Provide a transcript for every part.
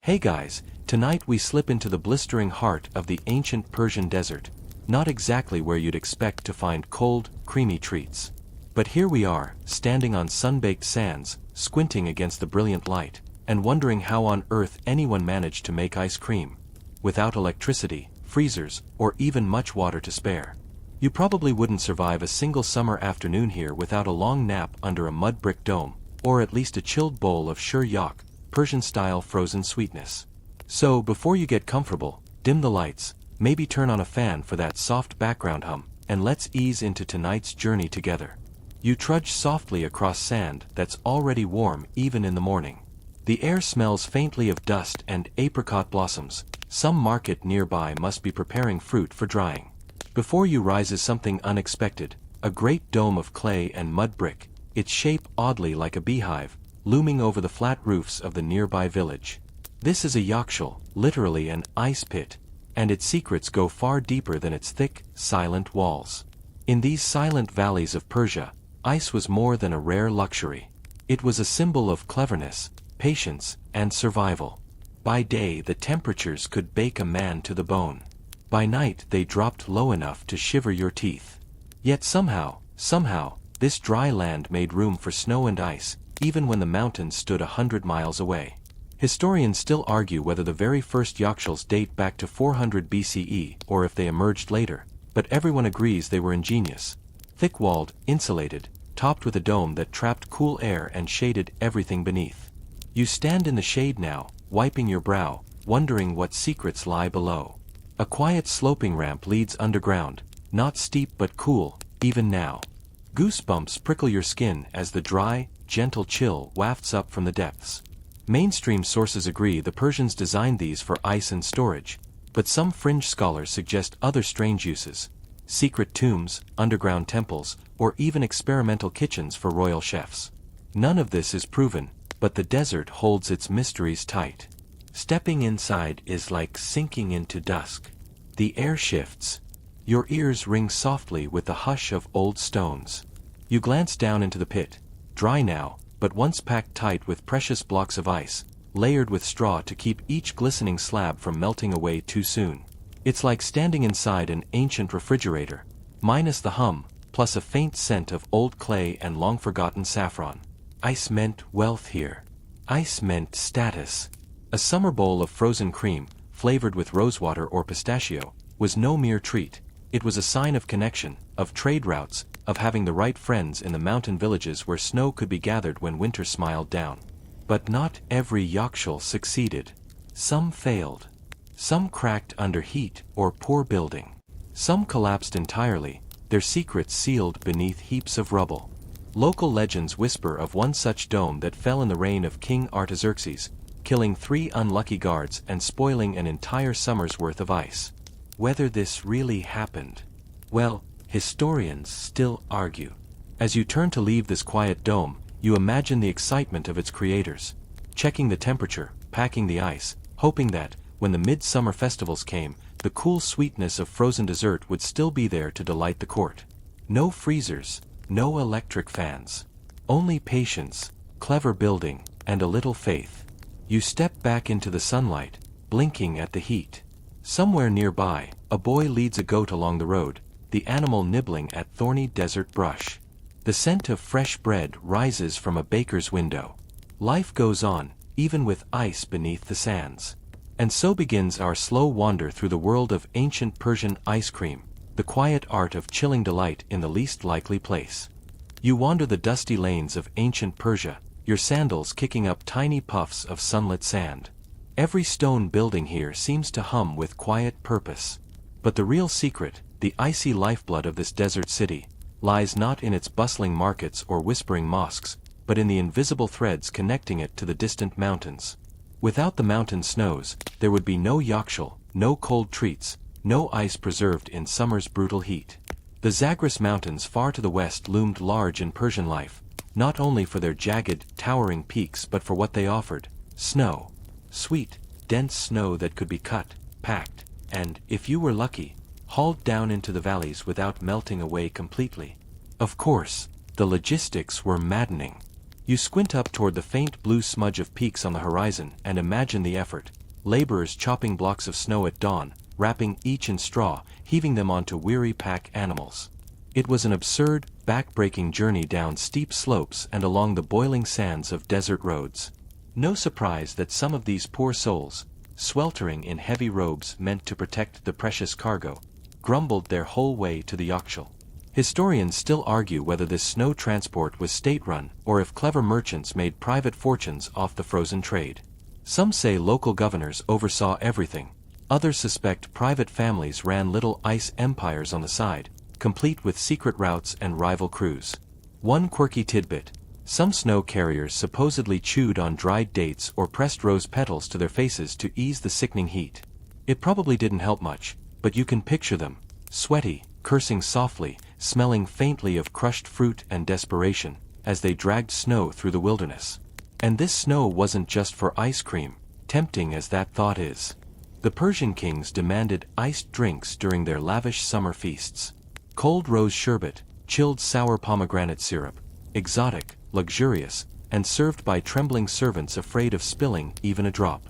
Hey guys, tonight we slip into the blistering heart of the ancient Persian desert, not exactly where you'd expect to find cold, creamy treats. But here we are, standing on sun-baked sands, squinting against the brilliant light, and wondering how on earth anyone managed to make ice cream, without electricity, freezers, or even much water to spare. You probably wouldn't survive a single summer afternoon here without a long nap under a mud brick dome, or at least a chilled bowl of sure yak, Persian-style frozen sweetness. So, before you get comfortable, dim the lights, maybe turn on a fan for that soft background hum, and let's ease into tonight's journey together. You trudge softly across sand that's already warm even in the morning. The air smells faintly of dust and apricot blossoms. Some market nearby must be preparing fruit for drying. Before you rises something unexpected, a great dome of clay and mud brick, its shape oddly like a beehive, looming over the flat roofs of the nearby village. This is a yakshal, literally an ice pit, and its secrets go far deeper than its thick, silent walls. In these silent valleys of Persia, ice was more than a rare luxury. It was a symbol of cleverness, patience, and survival. By day the temperatures could bake a man to the bone. By night they dropped low enough to shiver your teeth. Yet somehow, this dry land made room for snow and ice, even when the mountains stood 100 miles away. Historians still argue whether the very first yakshals date back to 400 BCE or if they emerged later, but everyone agrees they were ingenious. Thick-walled, insulated, topped with a dome that trapped cool air and shaded everything beneath. You stand in the shade now, wiping your brow, wondering what secrets lie below. A quiet sloping ramp leads underground, not steep but cool, even now. Goosebumps prickle your skin as the dry, gentle chill wafts up from the depths. Mainstream sources agree the Persians designed these for ice and storage, but some fringe scholars suggest other strange uses: secret tombs, underground temples, or even experimental kitchens for royal chefs. None of this is proven, but the desert holds its mysteries tight. Stepping inside is like sinking into dusk. The air shifts. Your ears ring softly with the hush of old stones. You glance down into the pit, dry now, but once packed tight with precious blocks of ice, layered with straw to keep each glistening slab from melting away too soon. It's like standing inside an ancient refrigerator, minus the hum, plus a faint scent of old clay and long-forgotten saffron. Ice meant wealth here. Ice meant status. A summer bowl of frozen cream, flavored with rosewater or pistachio, was no mere treat. It was a sign of connection, of trade routes, of having the right friends in the mountain villages where snow could be gathered when winter smiled down. But not every yakshal succeeded. Some failed. Some cracked under heat or poor building. Some collapsed entirely, their secrets sealed beneath heaps of rubble. Local legends whisper of one such dome that fell in the reign of King Artaxerxes, killing 3 unlucky guards and spoiling an entire summer's worth of ice. Whether this really happened? Well, historians still argue. As you turn to leave this quiet dome, you imagine the excitement of its creators, checking the temperature, packing the ice, hoping that, when the midsummer festivals came, the cool sweetness of frozen dessert would still be there to delight the court. No freezers, no electric fans. Only patience, clever building, and a little faith. You step back into the sunlight, blinking at the heat. Somewhere nearby, a boy leads a goat along the road, the animal nibbling at thorny desert brush. The scent of fresh bread rises from a baker's window. Life goes on, even with ice beneath the sands. And so begins our slow wander through the world of ancient Persian ice cream, the quiet art of chilling delight in the least likely place. You wander the dusty lanes of ancient Persia, your sandals kicking up tiny puffs of sunlit sand. Every stone building here seems to hum with quiet purpose. But the real secret, the icy lifeblood of this desert city, lies not in its bustling markets or whispering mosques, but in the invisible threads connecting it to the distant mountains. Without the mountain snows, there would be no yakshal, no cold treats, no ice preserved in summer's brutal heat. The Zagros Mountains far to the west loomed large in Persian life, not only for their jagged, towering peaks but for what they offered: snow. Sweet, dense snow that could be cut, packed, and, if you were lucky, hauled down into the valleys without melting away completely. Of course, the logistics were maddening. You squint up toward the faint blue smudge of peaks on the horizon and imagine the effort. Laborers chopping blocks of snow at dawn, wrapping each in straw, heaving them onto weary pack animals. It was an absurd, back-breaking journey down steep slopes and along the boiling sands of desert roads. No surprise that some of these poor souls, sweltering in heavy robes meant to protect the precious cargo, grumbled their whole way to the Yakshal. Historians still argue whether this snow transport was state-run or if clever merchants made private fortunes off the frozen trade. Some say local governors oversaw everything. Others suspect private families ran little ice empires on the side, complete with secret routes and rival crews. One quirky tidbit: some snow carriers supposedly chewed on dried dates or pressed rose petals to their faces to ease the sickening heat. It probably didn't help much, but you can picture them, sweaty, cursing softly, smelling faintly of crushed fruit and desperation, as they dragged snow through the wilderness. And this snow wasn't just for ice cream, tempting as that thought is. The Persian kings demanded iced drinks during their lavish summer feasts. Cold rose sherbet, chilled sour pomegranate syrup, exotic, luxurious, and served by trembling servants afraid of spilling even a drop.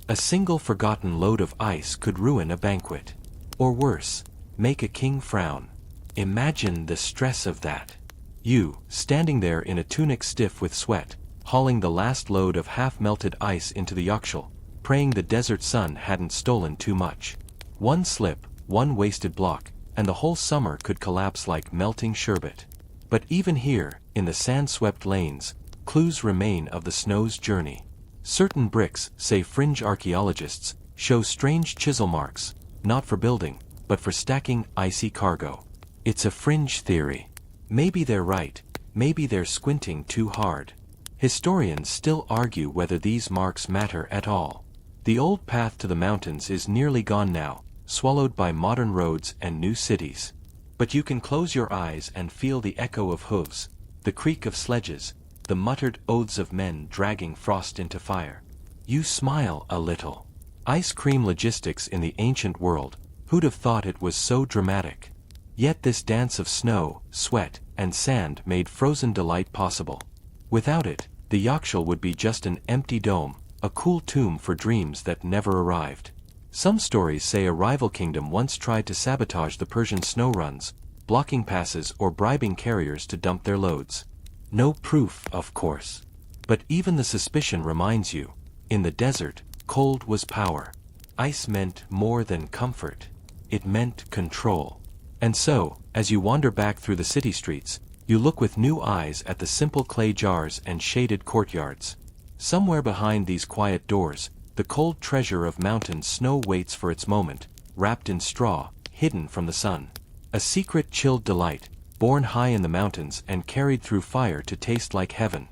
A single forgotten load of ice could ruin a banquet. Or worse, make a king frown. Imagine the stress of that. You, standing there in a tunic stiff with sweat, hauling the last load of half-melted ice into the Yakshal, praying the desert sun hadn't stolen too much. One slip, one wasted block, and the whole summer could collapse like melting sherbet. But even here, in the sand-swept lanes, clues remain of the snow's journey. Certain bricks, say fringe archaeologists, show strange chisel marks, not for building, but for stacking icy cargo. It's a fringe theory. Maybe they're right, maybe they're squinting too hard. Historians still argue whether these marks matter at all. The old path to the mountains is nearly gone now, swallowed by modern roads and new cities. But you can close your eyes and feel the echo of hooves, the creak of sledges, the muttered oaths of men dragging frost into fire. You smile a little. Ice cream logistics in the ancient world, who'd have thought it was so dramatic? Yet this dance of snow, sweat, and sand made frozen delight possible. Without it, the Yakshal would be just an empty dome, a cool tomb for dreams that never arrived. Some stories say a rival kingdom once tried to sabotage the Persian snow runs, blocking passes or bribing carriers to dump their loads. No proof, of course. But even the suspicion reminds you, in the desert, cold was power. Ice meant more than comfort. It meant control. And so, as you wander back through the city streets, you look with new eyes at the simple clay jars and shaded courtyards. Somewhere behind these quiet doors, the cold treasure of mountain snow waits for its moment, wrapped in straw, hidden from the sun. A secret chilled delight, born high in the mountains and carried through fire to taste like heaven.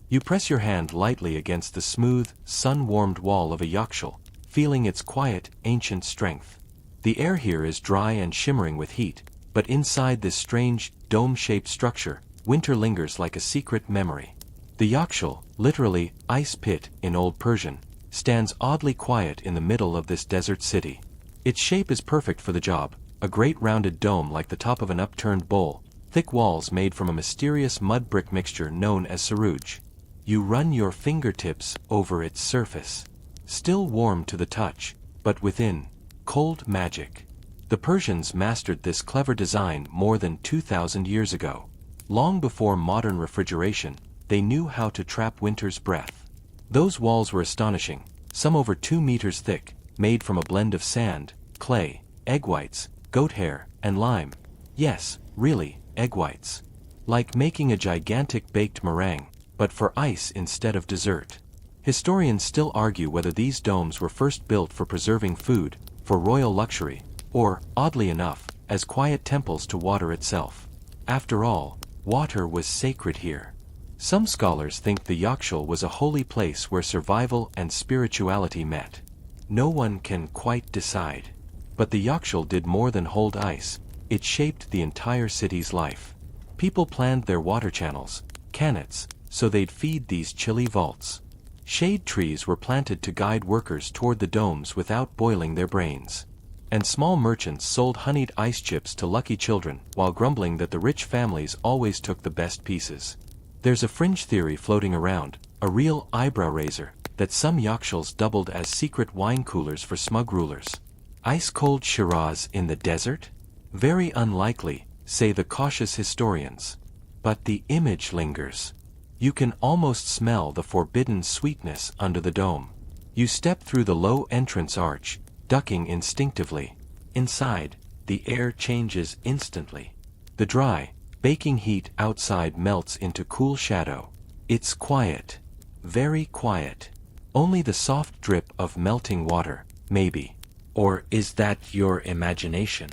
You press your hand lightly against the smooth, sun-warmed wall of a Yakshal, feeling its quiet, ancient strength. The air here is dry and shimmering with heat, but inside this strange, dome-shaped structure, winter lingers like a secret memory. The Yakshal, literally, ice pit in Old Persian, stands oddly quiet in the middle of this desert city. Its shape is perfect for the job, a great rounded dome like the top of an upturned bowl, thick walls made from a mysterious mud-brick mixture known as sarouj. You run your fingertips over its surface. Still warm to the touch, but within, cold magic. The Persians mastered this clever design more than 2,000 years ago. Long before modern refrigeration, they knew how to trap winter's breath. Those walls were astonishing, some over 2 meters thick, made from a blend of sand, clay, egg whites, goat hair, and lime. Yes, really, egg whites. Like making a gigantic baked meringue, but for ice instead of dessert. Historians still argue whether these domes were first built for preserving food, for royal luxury, or, oddly enough, as quiet temples to water itself. After all, water was sacred here. Some scholars think the Yakshal was a holy place where survival and spirituality met. No one can quite decide. But the Yakshal did more than hold ice, it shaped the entire city's life. People planned their water channels, canets, so they'd feed these chilly vaults. Shade trees were planted to guide workers toward the domes without boiling their brains. And small merchants sold honeyed ice chips to lucky children while grumbling that the rich families always took the best pieces. There's a fringe theory floating around, a real eyebrow raiser, that some yakshils doubled as secret wine coolers for smug rulers. Ice-cold Shiraz in the desert? Very unlikely, say the cautious historians. But the image lingers. You can almost smell the forbidden sweetness under the dome. You step through the low entrance arch, ducking instinctively. Inside, the air changes instantly. The dry, baking heat outside melts into cool shadow. It's quiet. Very quiet. Only the soft drip of melting water, maybe. Or is that your imagination?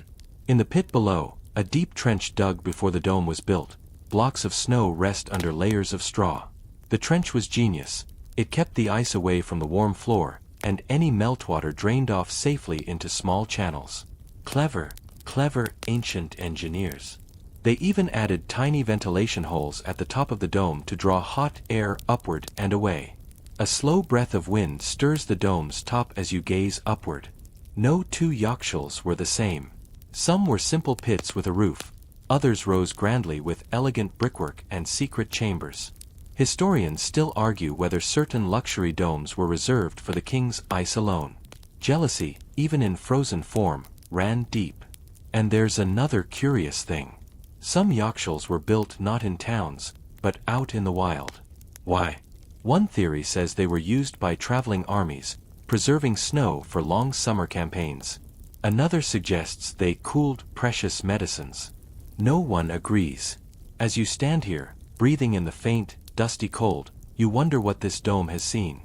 In the pit below, a deep trench dug before the dome was built. Blocks of snow rest under layers of straw. The trench was genius. It kept the ice away from the warm floor, and any meltwater drained off safely into small channels. Clever, clever ancient engineers. They even added tiny ventilation holes at the top of the dome to draw hot air upward and away. A slow breath of wind stirs the dome's top as you gaze upward. No two yakshils were the same. Some were simple pits with a roof. Others rose grandly with elegant brickwork and secret chambers. Historians still argue whether certain luxury domes were reserved for the king's ice alone. Jealousy, even in frozen form, ran deep. And there's another curious thing. Some yakshils were built not in towns, but out in the wild. Why? One theory says they were used by traveling armies, preserving snow for long summer campaigns. Another suggests they cooled precious medicines. No one agrees. As you stand here, breathing in the faint, dusty cold, you wonder what this dome has seen.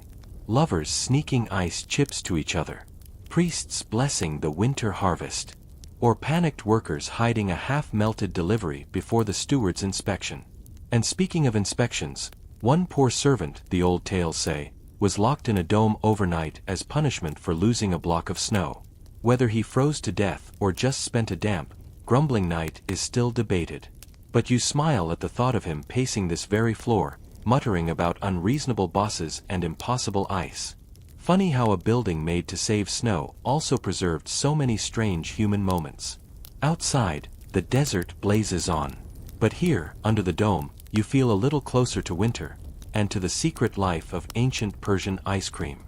Lovers sneaking ice chips to each other. Priests blessing the winter harvest. Or panicked workers hiding a half-melted delivery before the steward's inspection. And speaking of inspections, one poor servant, the old tales say, was locked in a dome overnight as punishment for losing a block of snow. Whether he froze to death or just spent a damp, grumbling night is still debated. But you smile at the thought of him pacing this very floor, muttering about unreasonable bosses and impossible ice. Funny how a building made to save snow also preserved so many strange human moments. Outside, the desert blazes on. But here, under the dome, you feel a little closer to winter, and to the secret life of ancient Persian ice cream.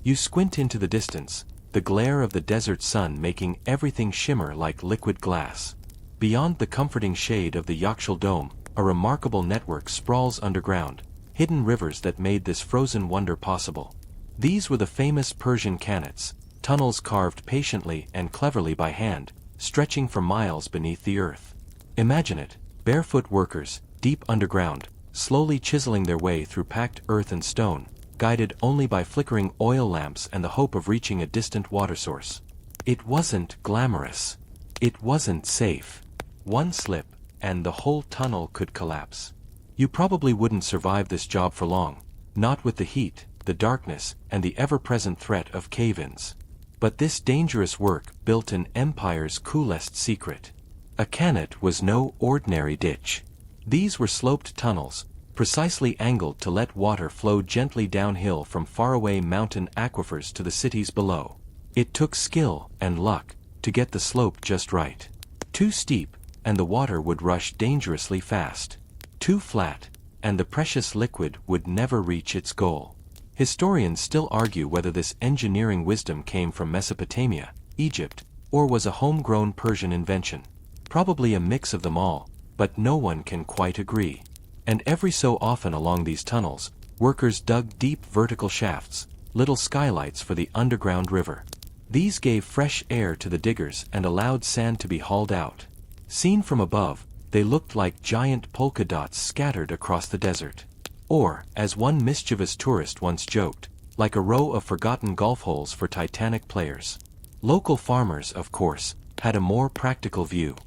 You squint into the distance, the glare of the desert sun making everything shimmer like liquid glass. Beyond the comforting shade of the Yakshil Dome, a remarkable network sprawls underground, hidden rivers that made this frozen wonder possible. These were the famous Persian qanats, tunnels carved patiently and cleverly by hand, stretching for miles beneath the earth. Imagine it, barefoot workers, deep underground, slowly chiseling their way through packed earth and stone, guided only by flickering oil lamps and the hope of reaching a distant water source. It wasn't glamorous. It wasn't safe. One slip, and the whole tunnel could collapse. You probably wouldn't survive this job for long, not with the heat, the darkness, and the ever-present threat of cave-ins. But this dangerous work built an empire's coolest secret. A qanat was no ordinary ditch. These were sloped tunnels, precisely angled to let water flow gently downhill from faraway mountain aquifers to the cities below. It took skill and luck to get the slope just right. Too steep, and the water would rush dangerously fast. Too flat, and the precious liquid would never reach its goal. Historians still argue whether this engineering wisdom came from Mesopotamia, Egypt, or was a homegrown Persian invention. Probably a mix of them all, but no one can quite agree. And every so often along these tunnels, workers dug deep vertical shafts, little skylights for the underground river. These gave fresh air to the diggers and allowed sand to be hauled out. Seen from above, they looked like giant polka dots scattered across the desert. Or, as one mischievous tourist once joked, like a row of forgotten golf holes for Titanic players. Local farmers, of course, had a more practical view.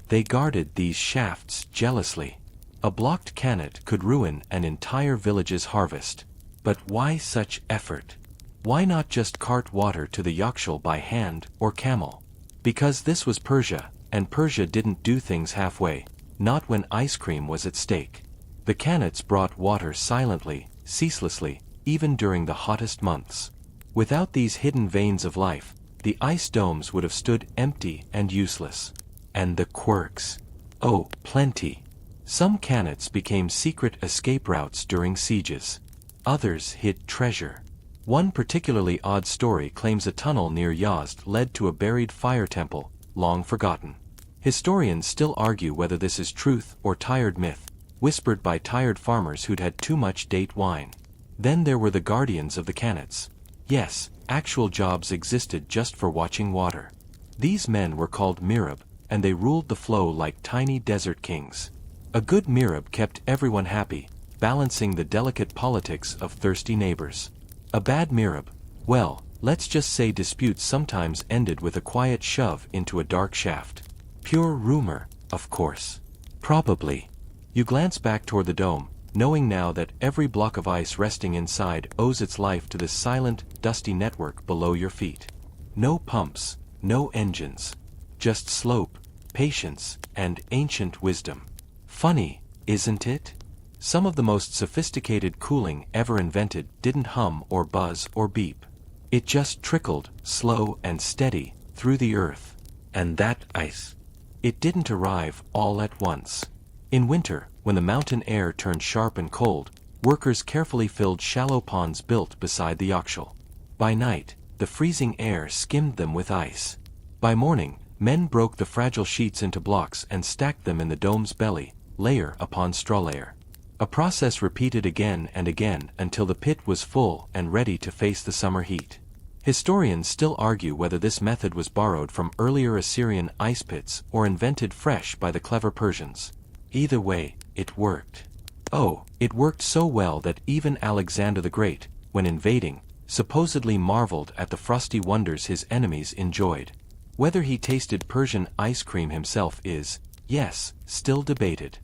They guarded these shafts jealously. A blocked qanat could ruin an entire village's harvest. But why such effort? Why not just cart water to the Yakshil by hand or camel? Because this was Persia, and Persia didn't do things halfway, not when ice cream was at stake. The qanats brought water silently, ceaselessly, even during the hottest months. Without these hidden veins of life, the ice domes would have stood empty and useless. And the quirks. Oh, plenty. Some cannons became secret escape routes during sieges. Others hid treasure. One particularly odd story claims a tunnel near Yazd led to a buried fire temple, long forgotten. Historians still argue whether this is truth or tired myth, whispered by tired farmers who'd had too much date wine. Then there were the guardians of the cannons. Yes, actual jobs existed just for watching water. These men were called mirab, and they ruled the flow like tiny desert kings. A good mirab kept everyone happy, balancing the delicate politics of thirsty neighbors. A bad mirab, well, let's just say disputes sometimes ended with a quiet shove into a dark shaft. Pure rumor, of course. Probably. You glance back toward the dome, knowing now that every block of ice resting inside owes its life to this silent, dusty network below your feet. No pumps, no engines. Just slope, patience, and ancient wisdom. Funny, isn't it? Some of the most sophisticated cooling ever invented didn't hum or buzz or beep. It just trickled, slow and steady, through the earth. And that ice. It didn't arrive all at once. In winter, when the mountain air turned sharp and cold, workers carefully filled shallow ponds built beside the Yakshal. By night, the freezing air skimmed them with ice. By morning, men broke the fragile sheets into blocks and stacked them in the dome's belly, layer upon straw layer. A process repeated again and again until the pit was full and ready to face the summer heat. Historians still argue whether this method was borrowed from earlier Assyrian ice pits or invented fresh by the clever Persians. Either way, it worked. Oh, it worked so well that even Alexander the Great, when invading, supposedly marveled at the frosty wonders his enemies enjoyed. Whether he tasted Persian ice cream himself is, yes, still debated.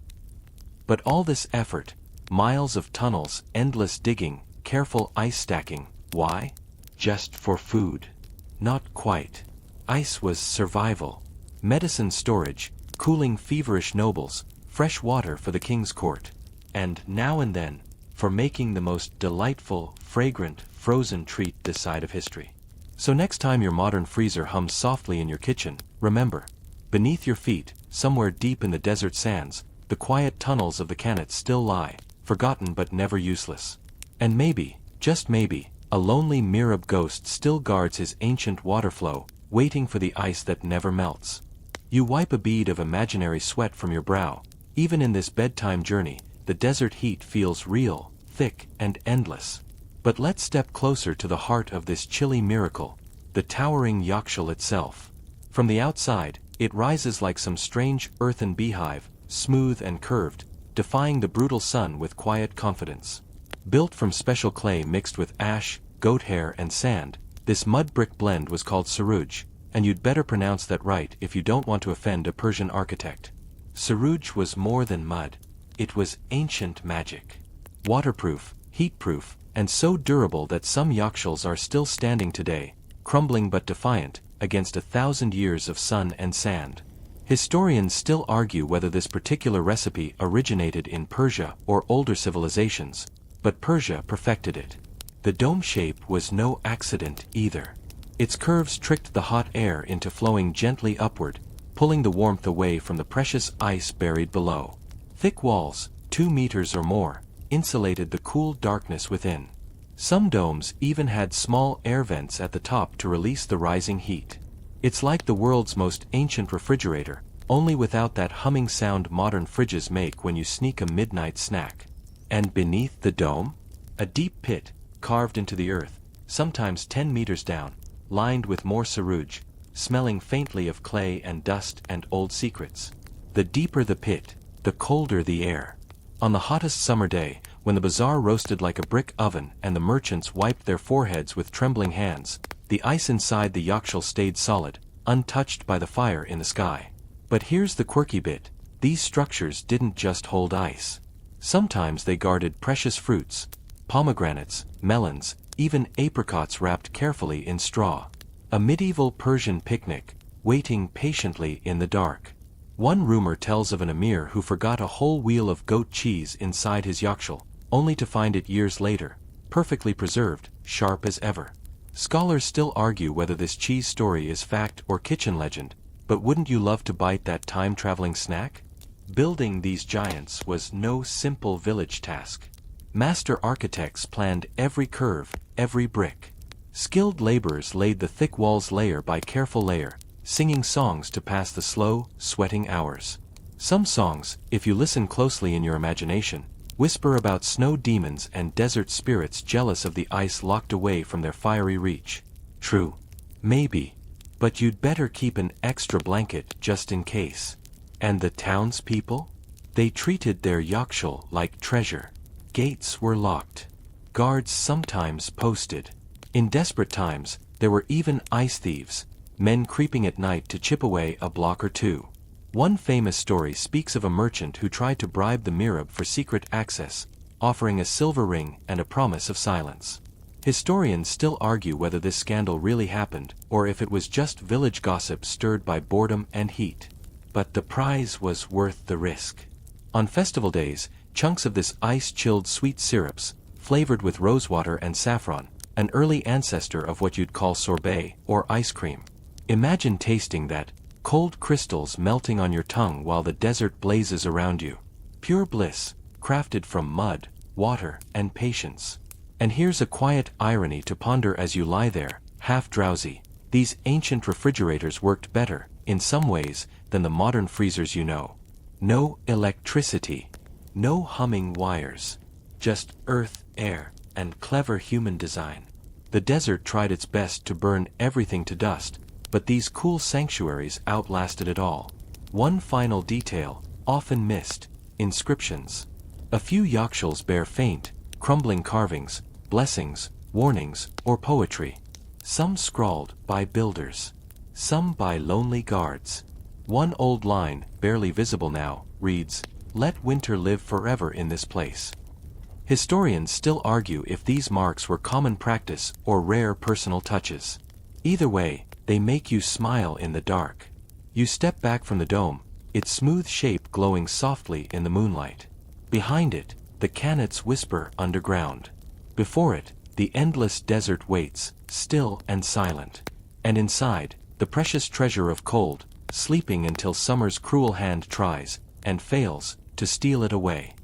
But all this effort, miles of tunnels, endless digging, careful ice stacking, why? Just for food. Not quite. Ice was survival. Medicine storage, cooling feverish nobles, fresh water for the king's court. And now and then, for making the most delightful, fragrant, frozen treat this side of history. So next time your modern freezer hums softly in your kitchen, remember, beneath your feet, somewhere deep in the desert sands, the quiet tunnels of the Khanate still lie, forgotten but never useless. And maybe, just maybe, a lonely Mirab ghost still guards his ancient water flow, waiting for the ice that never melts. You wipe a bead of imaginary sweat from your brow. Even in this bedtime journey, the desert heat feels real, thick, and endless. But let's step closer to the heart of this chilly miracle, the towering Yakshal itself. From the outside, it rises like some strange earthen beehive, smooth and curved, defying the brutal sun with quiet confidence. Built from special clay mixed with ash, goat hair and sand, this mud-brick blend was called Saruj, and you'd better pronounce that right if you don't want to offend a Persian architect. Saruj was more than mud. It was ancient magic. Waterproof, heatproof, and so durable that some yakshals are still standing today, crumbling but defiant, against 1,000 years of sun and sand. Historians still argue whether this particular recipe originated in Persia or older civilizations, but Persia perfected it. The dome shape was no accident either. Its curves tricked the hot air into flowing gently upward, pulling the warmth away from the precious ice buried below. Thick walls, 2 meters or more, insulated the cool darkness within. Some domes even had small air vents at the top to release the rising heat. It's like the world's most ancient refrigerator, only without that humming sound modern fridges make when you sneak a midnight snack. And beneath the dome? A deep pit, carved into the earth, sometimes 10 meters down, lined with more saruj, smelling faintly of clay and dust and old secrets. The deeper the pit, the colder the air. On the hottest summer day, when the bazaar roasted like a brick oven and the merchants wiped their foreheads with trembling hands, the ice inside the yakshal stayed solid, untouched by the fire in the sky. But here's the quirky bit, these structures didn't just hold ice. Sometimes they guarded precious fruits, pomegranates, melons, even apricots wrapped carefully in straw. A medieval Persian picnic, waiting patiently in the dark. One rumor tells of an emir who forgot a whole wheel of goat cheese inside his yakshal, only to find it years later, perfectly preserved, sharp as ever. Scholars still argue whether this cheese story is fact or kitchen legend, but wouldn't you love to bite that time-traveling snack? Building these giants was no simple village task. Master architects planned every curve, every brick. Skilled laborers laid the thick walls layer by careful layer, singing songs to pass the slow, sweating hours. Some songs, if you listen closely in your imagination, whisper about snow demons and desert spirits jealous of the ice locked away from their fiery reach. True. Maybe. But you'd better keep an extra blanket just in case. And the townspeople? They treated their Yakshul like treasure. Gates were locked. Guards sometimes posted. In desperate times, there were even ice thieves, men creeping at night to chip away a block or two. One famous story speaks of a merchant who tried to bribe the Mirab for secret access, offering a silver ring and a promise of silence. Historians still argue whether this scandal really happened or if it was just village gossip stirred by boredom and heat. But the prize was worth the risk. On festival days, chunks of this ice-chilled sweet syrups, flavored with rosewater and saffron, an early ancestor of what you'd call sorbet or ice cream. Imagine tasting that, cold crystals melting on your tongue while the desert blazes around you. Pure bliss, crafted from mud, water, and patience. And here's a quiet irony to ponder as you lie there, half drowsy. These ancient refrigerators worked better, in some ways, than the modern freezers you know. No electricity. No humming wires. Just earth, air, and clever human design. The desert tried its best to burn everything to dust, but these cool sanctuaries outlasted it all. One final detail, often missed: inscriptions. A few yakshuls bear faint, crumbling carvings, blessings, warnings, or poetry. Some scrawled by builders. Some by lonely guards. One old line, barely visible now, reads, "Let winter live forever in this place." Historians still argue if these marks were common practice or rare personal touches. Either way, they make you smile in the dark. You step back from the dome, its smooth shape glowing softly in the moonlight. Behind it, the Kanats whisper underground. Before it, the endless desert waits, still and silent. And inside, the precious treasure of cold, sleeping until summer's cruel hand tries, and fails, to steal it away.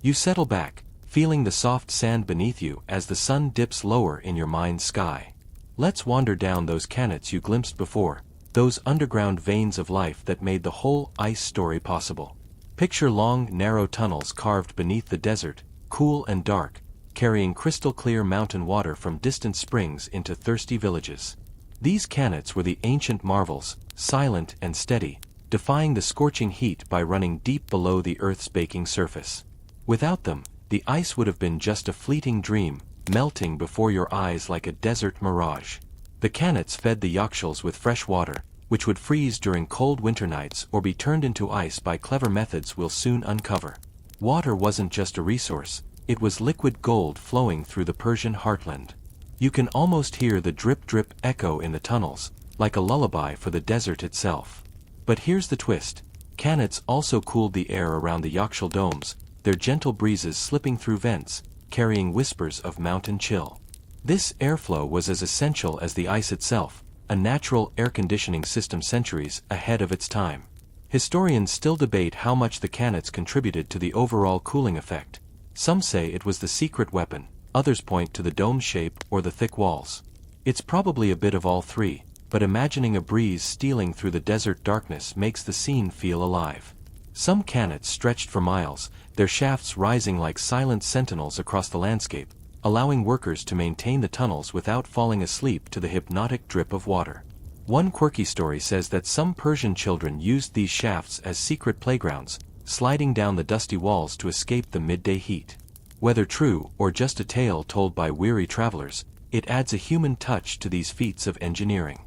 You settle back, feeling the soft sand beneath you as the sun dips lower in your mind's sky. Let's wander down those Kanats you glimpsed before, those underground veins of life that made the whole ice story possible. Picture long, narrow tunnels carved beneath the desert, cool and dark, carrying crystal-clear mountain water from distant springs into thirsty villages. These Kanats were the ancient marvels, silent and steady, defying the scorching heat by running deep below the Earth's baking surface. Without them, the ice would have been just a fleeting dream, melting before your eyes like a desert mirage. The Kanats fed the yakshuls with fresh water, which would freeze during cold winter nights or be turned into ice by clever methods we'll soon uncover. Water wasn't just a resource, it was liquid gold flowing through the Persian heartland. You can almost hear the drip-drip echo in the tunnels, like a lullaby for the desert itself. But here's the twist. Kanats also cooled the air around the yakshul domes, their gentle breezes slipping through vents, carrying whispers of mountain chill. This airflow was as essential as the ice itself, a natural air conditioning system centuries ahead of its time. Historians still debate how much the Kanats contributed to the overall cooling effect. Some say it was the secret weapon, others point to the dome shape or the thick walls. It's probably a bit of all three, but imagining a breeze stealing through the desert darkness makes the scene feel alive. Some Kanats stretched for miles, their shafts rising like silent sentinels across the landscape, allowing workers to maintain the tunnels without falling asleep to the hypnotic drip of water. One quirky story says that some Persian children used these shafts as secret playgrounds, sliding down the dusty walls to escape the midday heat. Whether true or just a tale told by weary travelers, it adds a human touch to these feats of engineering.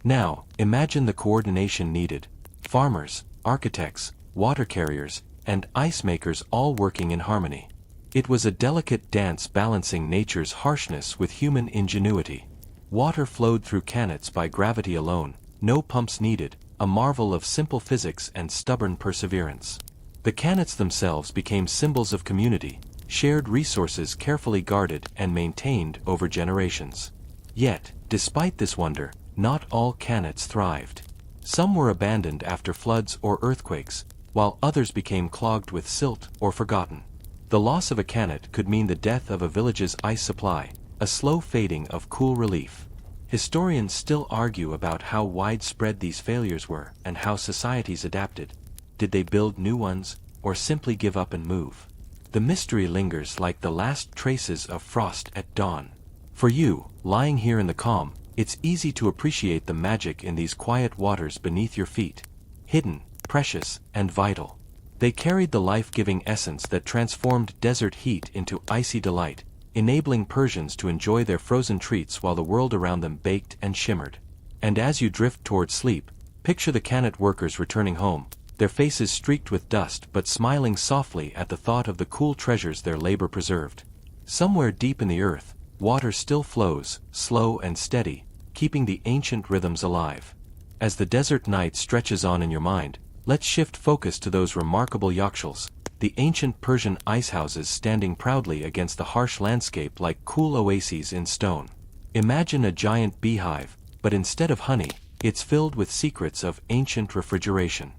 Now, imagine the coordination needed. Farmers, architects, water carriers, and ice makers all working in harmony. It was a delicate dance balancing nature's harshness with human ingenuity. Water flowed through Kanats by gravity alone, no pumps needed, a marvel of simple physics and stubborn perseverance. The Kanats themselves became symbols of community, shared resources carefully guarded and maintained over generations. Yet, despite this wonder, not all Kanats thrived. Some were abandoned after floods or earthquakes, while others became clogged with silt or forgotten. The loss of a cannet could mean the death of a village's ice supply, a slow fading of cool relief. Historians still argue about how widespread these failures were and how societies adapted. Did they build new ones, or simply give up and move? The mystery lingers like the last traces of frost at dawn. For you, lying here in the calm, it's easy to appreciate the magic in these quiet waters beneath your feet. Hidden, precious, and vital. They carried the life-giving essence that transformed desert heat into icy delight, enabling Persians to enjoy their frozen treats while the world around them baked and shimmered. And as you drift toward sleep, picture the cannet workers returning home, their faces streaked with dust but smiling softly at the thought of the cool treasures their labor preserved. Somewhere deep in the earth, water still flows, slow and steady, keeping the ancient rhythms alive. As the desert night stretches on in your mind, let's shift focus to those remarkable yakshals, the ancient Persian ice houses standing proudly against the harsh landscape like cool oases in stone. Imagine a giant beehive, but instead of honey, it's filled with secrets of ancient refrigeration.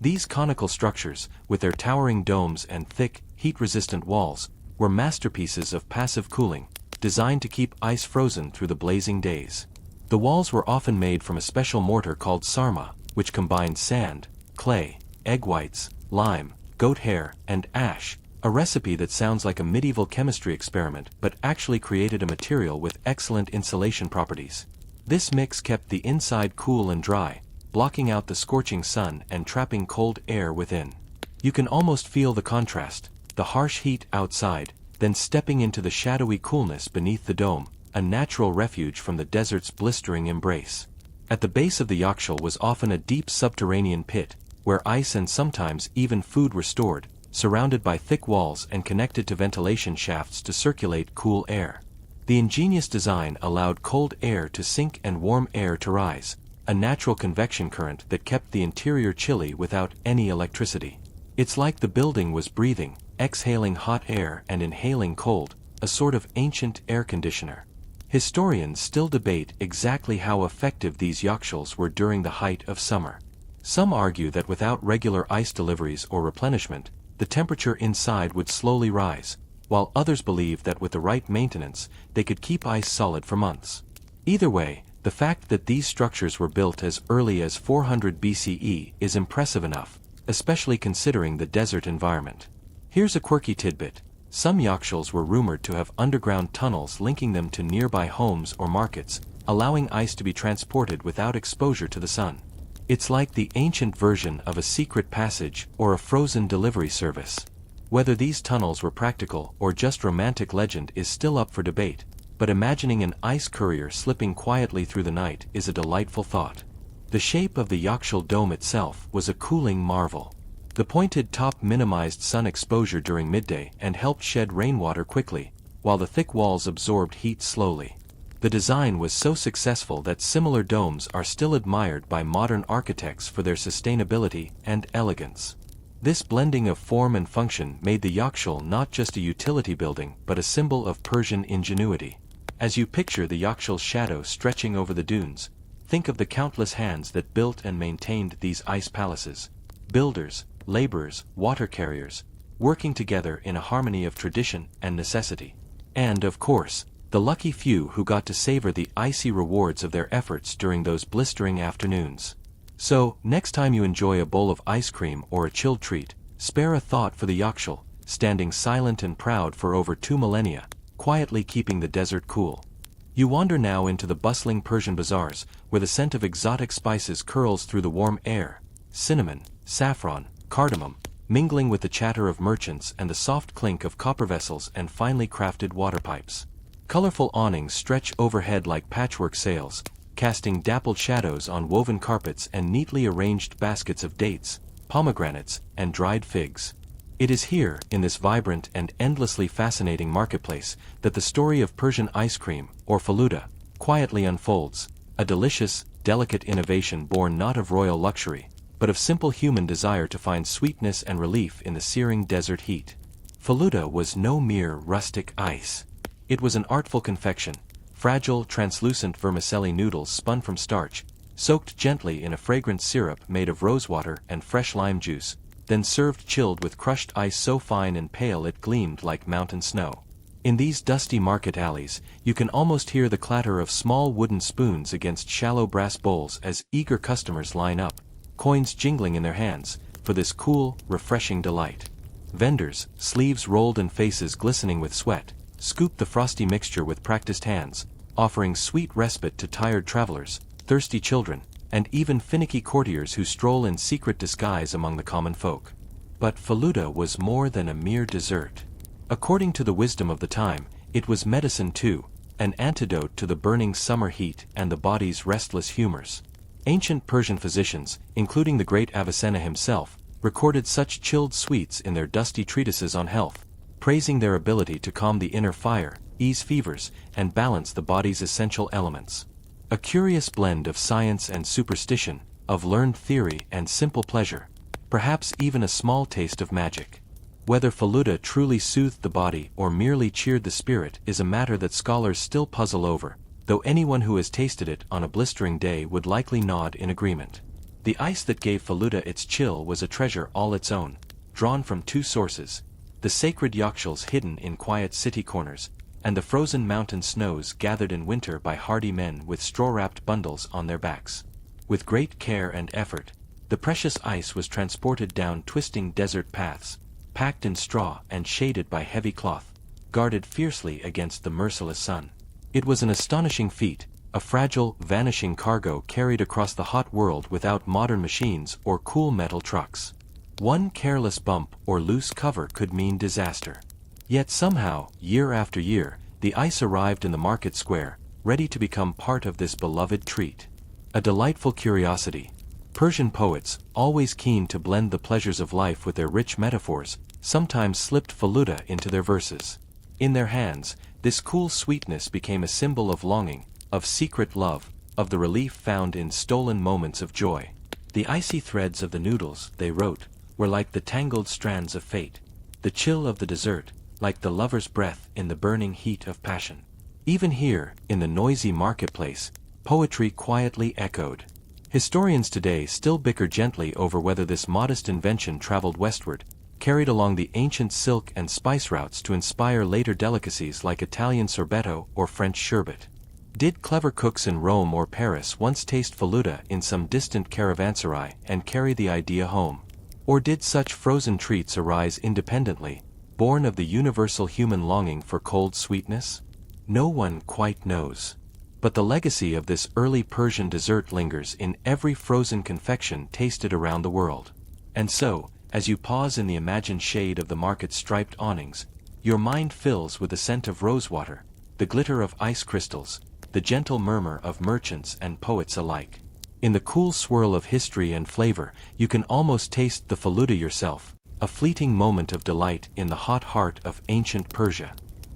These conical structures, with their towering domes and thick, heat-resistant walls, were masterpieces of passive cooling, designed to keep ice frozen through the blazing days. The walls were often made from a special mortar called sarma, which combined sand, clay, egg whites, lime, goat hair, and ash, a recipe that sounds like a medieval chemistry experiment but actually created a material with excellent insulation properties. This mix kept the inside cool and dry, blocking out the scorching sun and trapping cold air within. You can almost feel the contrast, the harsh heat outside, then stepping into the shadowy coolness beneath the dome, a natural refuge from the desert's blistering embrace. At the base of the yakshal was often a deep subterranean pit, where ice and sometimes even food were stored, surrounded by thick walls and connected to ventilation shafts to circulate cool air. The ingenious design allowed cold air to sink and warm air to rise, a natural convection current that kept the interior chilly without any electricity. It's like the building was breathing, exhaling hot air and inhaling cold, a sort of ancient air conditioner. Historians still debate exactly how effective these yakshals were during the height of summer. Some argue that without regular ice deliveries or replenishment, the temperature inside would slowly rise, while others believe that with the right maintenance, they could keep ice solid for months. Either way, the fact that these structures were built as early as 400 BCE is impressive enough, especially considering the desert environment. Here's a quirky tidbit. Some yakshals were rumored to have underground tunnels linking them to nearby homes or markets, allowing ice to be transported without exposure to the sun. It's like the ancient version of a secret passage or a frozen delivery service. Whether these tunnels were practical or just romantic legend is still up for debate, but imagining an ice courier slipping quietly through the night is a delightful thought. The shape of the yakshal dome itself was a cooling marvel. The pointed top minimized sun exposure during midday and helped shed rainwater quickly, while the thick walls absorbed heat slowly. The design was so successful that similar domes are still admired by modern architects for their sustainability and elegance. This blending of form and function made the yakshal not just a utility building but a symbol of Persian ingenuity. As you picture the yakshal's shadow stretching over the dunes, think of the countless hands that built and maintained these ice palaces. Builders, laborers, water carriers, working together in a harmony of tradition and necessity. And, of course, the lucky few who got to savor the icy rewards of their efforts during those blistering afternoons. So, next time you enjoy a bowl of ice cream or a chilled treat, spare a thought for the yakshal, standing silent and proud for over 2 millennia, quietly keeping the desert cool. You wander now into the bustling Persian bazaars, where the scent of exotic spices curls through the warm air. Cinnamon, saffron, cardamom, mingling with the chatter of merchants and the soft clink of copper vessels and finely crafted water pipes. Colorful awnings stretch overhead like patchwork sails, casting dappled shadows on woven carpets and neatly arranged baskets of dates, pomegranates, and dried figs. It is here, in this vibrant and endlessly fascinating marketplace, that the story of Persian ice cream, or faluda, quietly unfolds, a delicious, delicate innovation born not of royal luxury, but of simple human desire to find sweetness and relief in the searing desert heat. Faluda was no mere rustic ice. It was an artful confection, fragile, translucent vermicelli noodles spun from starch, soaked gently in a fragrant syrup made of rosewater and fresh lime juice, then served chilled with crushed ice so fine and pale it gleamed like mountain snow. In these dusty market alleys, you can almost hear the clatter of small wooden spoons against shallow brass bowls as eager customers line up, coins jingling in their hands, for this cool, refreshing delight. Vendors, sleeves rolled and faces glistening with sweat, scoop the frosty mixture with practiced hands, offering sweet respite to tired travelers, thirsty children, and even finicky courtiers who stroll in secret disguise among the common folk. But Faluda was more than a mere dessert. According to the wisdom of the time, it was medicine too, an antidote to the burning summer heat and the body's restless humors. Ancient Persian physicians, including the great Avicenna himself, recorded such chilled sweets in their dusty treatises on health, praising their ability to calm the inner fire, ease fevers, and balance the body's essential elements. A curious blend of science and superstition, of learned theory and simple pleasure, perhaps even a small taste of magic. Whether Faluda truly soothed the body or merely cheered the spirit is a matter that scholars still puzzle over, though anyone who has tasted it on a blistering day would likely nod in agreement. The ice that gave Faluda its chill was a treasure all its own, drawn from two sources: the sacred yakshals hidden in quiet city corners, and the frozen mountain snows gathered in winter by hardy men with straw-wrapped bundles on their backs. With great care and effort, the precious ice was transported down twisting desert paths, packed in straw and shaded by heavy cloth, guarded fiercely against the merciless sun. It was an astonishing feat, a fragile, vanishing cargo carried across the hot world without modern machines or cool metal trucks. One careless bump or loose cover could mean disaster. Yet somehow, year after year, the ice arrived in the market square, ready to become part of this beloved treat. A delightful curiosity. Persian poets, always keen to blend the pleasures of life with their rich metaphors, sometimes slipped Faluda into their verses. In their hands, this cool sweetness became a symbol of longing, of secret love, of the relief found in stolen moments of joy. The icy threads of the noodles, they wrote, were like the tangled strands of fate. The chill of the dessert, like the lover's breath in the burning heat of passion. Even here, in the noisy marketplace, poetry quietly echoed. Historians today still bicker gently over whether this modest invention traveled westward, carried along the ancient silk and spice routes to inspire later delicacies like Italian sorbetto or French sherbet. Did clever cooks in Rome or Paris once taste Faluda in some distant caravanserai and carry the idea home? Or did such frozen treats arise independently, born of the universal human longing for cold sweetness? No one quite knows. But the legacy of this early Persian dessert lingers in every frozen confection tasted around the world. And so, as you pause in the imagined shade of the market's striped awnings, your mind fills with the scent of rosewater, the glitter of ice crystals, the gentle murmur of merchants and poets alike. In the cool swirl of history and flavor, you can almost taste the Faluda yourself, a fleeting moment of delight in the hot heart of ancient Persia.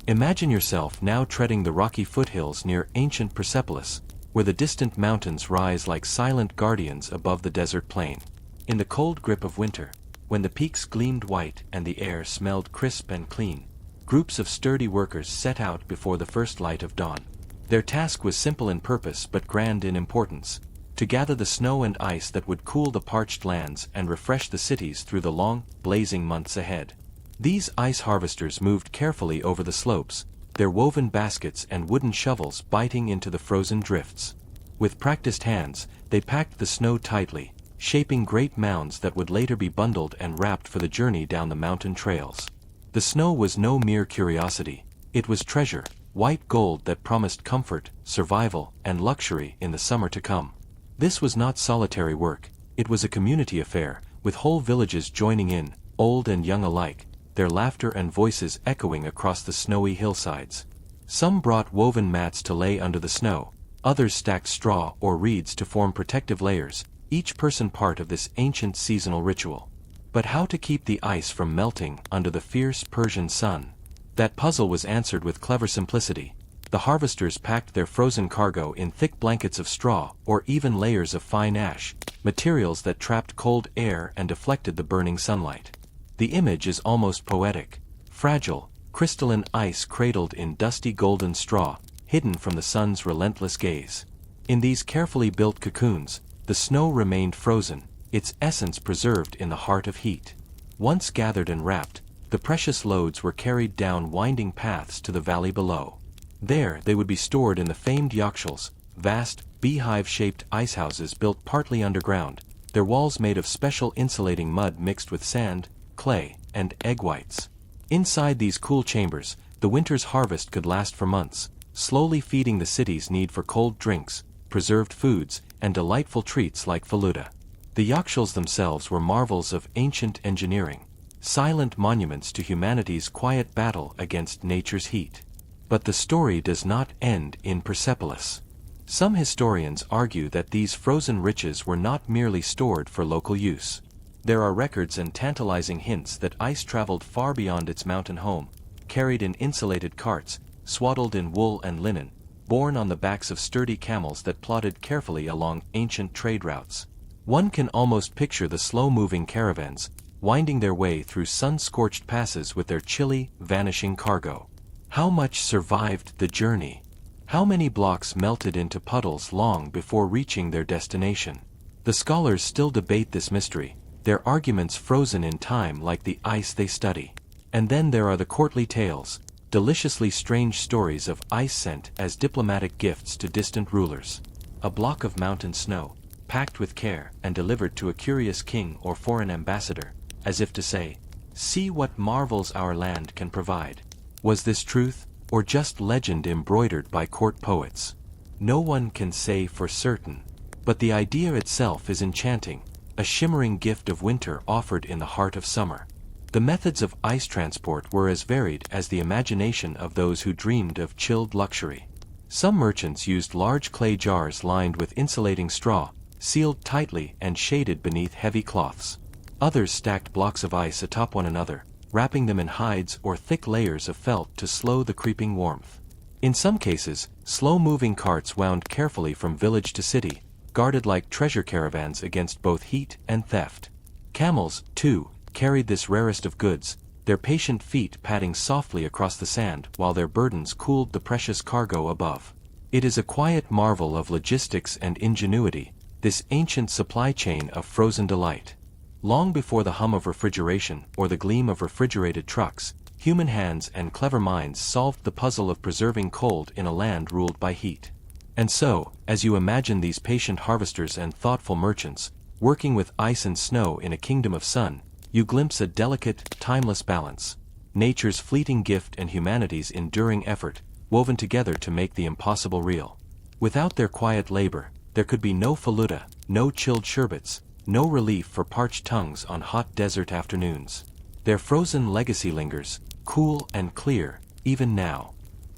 Imagine yourself now treading the rocky foothills near ancient Persepolis, where the distant mountains rise like silent guardians above the desert plain. In the cold grip of winter, when the peaks gleamed white and the air smelled crisp and clean, groups of sturdy workers set out before the first light of dawn. Their task was simple in purpose but grand in importance: to gather the snow and ice that would cool the parched lands and refresh the cities through the long, blazing months ahead. These ice harvesters moved carefully over the slopes, their woven baskets and wooden shovels biting into the frozen drifts. With practiced hands, they packed the snow tightly, shaping great mounds that would later be bundled and wrapped for the journey down the mountain trails. The snow was no mere curiosity. It was treasure, white gold that promised comfort, survival, and luxury in the summer to come. This was not solitary work, it was a community affair, with whole villages joining in, old and young alike, their laughter and voices echoing across the snowy hillsides. Some brought woven mats to lay under the snow, others stacked straw or reeds to form protective layers, each person part of this ancient seasonal ritual. But how to keep the ice from melting under the fierce Persian sun? That puzzle was answered with clever simplicity. The harvesters packed their frozen cargo in thick blankets of straw or even layers of fine ash, materials that trapped cold air and deflected the burning sunlight. The image is almost poetic: fragile, crystalline ice cradled in dusty golden straw, hidden from the sun's relentless gaze. In these carefully built cocoons, the snow remained frozen, its essence preserved in the heart of heat. Once gathered and wrapped, the precious loads were carried down winding paths to the valley below. There they would be stored in the famed yakshals, vast, beehive-shaped icehouses built partly underground, their walls made of special insulating mud mixed with sand, clay, and egg whites. Inside these cool chambers, the winter's harvest could last for months, slowly feeding the city's need for cold drinks, preserved foods, and delightful treats like faluda. The yakshals themselves were marvels of ancient engineering, silent monuments to humanity's quiet battle against nature's heat. But the story does not end in Persepolis. Some historians argue that these frozen riches were not merely stored for local use. There are records and tantalizing hints that ice traveled far beyond its mountain home, carried in insulated carts, swaddled in wool and linen, borne on the backs of sturdy camels that plodded carefully along ancient trade routes. One can almost picture the slow-moving caravans, winding their way through sun-scorched passes with their chilly, vanishing cargo. How much survived the journey? How many blocks melted into puddles long before reaching their destination? The scholars still debate this mystery, their arguments frozen in time like the ice they study. And then there are the courtly tales, deliciously strange stories of ice sent as diplomatic gifts to distant rulers. A block of mountain snow, packed with care and delivered to a curious king or foreign ambassador, as if to say, "See what marvels our land can provide." Was this truth, or just legend embroidered by court poets? No one can say for certain. But the idea itself is enchanting, a shimmering gift of winter offered in the heart of summer. The methods of ice transport were as varied as the imagination of those who dreamed of chilled luxury. Some merchants used large clay jars lined with insulating straw, sealed tightly and shaded beneath heavy cloths. Others stacked blocks of ice atop one another, wrapping them in hides or thick layers of felt to slow the creeping warmth. In some cases, slow-moving carts wound carefully from village to city, guarded like treasure caravans against both heat and theft. Camels, too, carried this rarest of goods, their patient feet padding softly across the sand while their burdens cooled the precious cargo above. It is a quiet marvel of logistics and ingenuity, this ancient supply chain of frozen delight. Long before the hum of refrigeration or the gleam of refrigerated trucks, human hands and clever minds solved the puzzle of preserving cold in a land ruled by heat. And so, as you imagine these patient harvesters and thoughtful merchants, working with ice and snow in a kingdom of sun, you glimpse a delicate, timeless balance. Nature's fleeting gift and humanity's enduring effort, woven together to make the impossible real. Without their quiet labor, there could be no faluda, no chilled sherbets, no relief for parched tongues on hot desert afternoons. Their frozen legacy lingers, cool and clear, even now.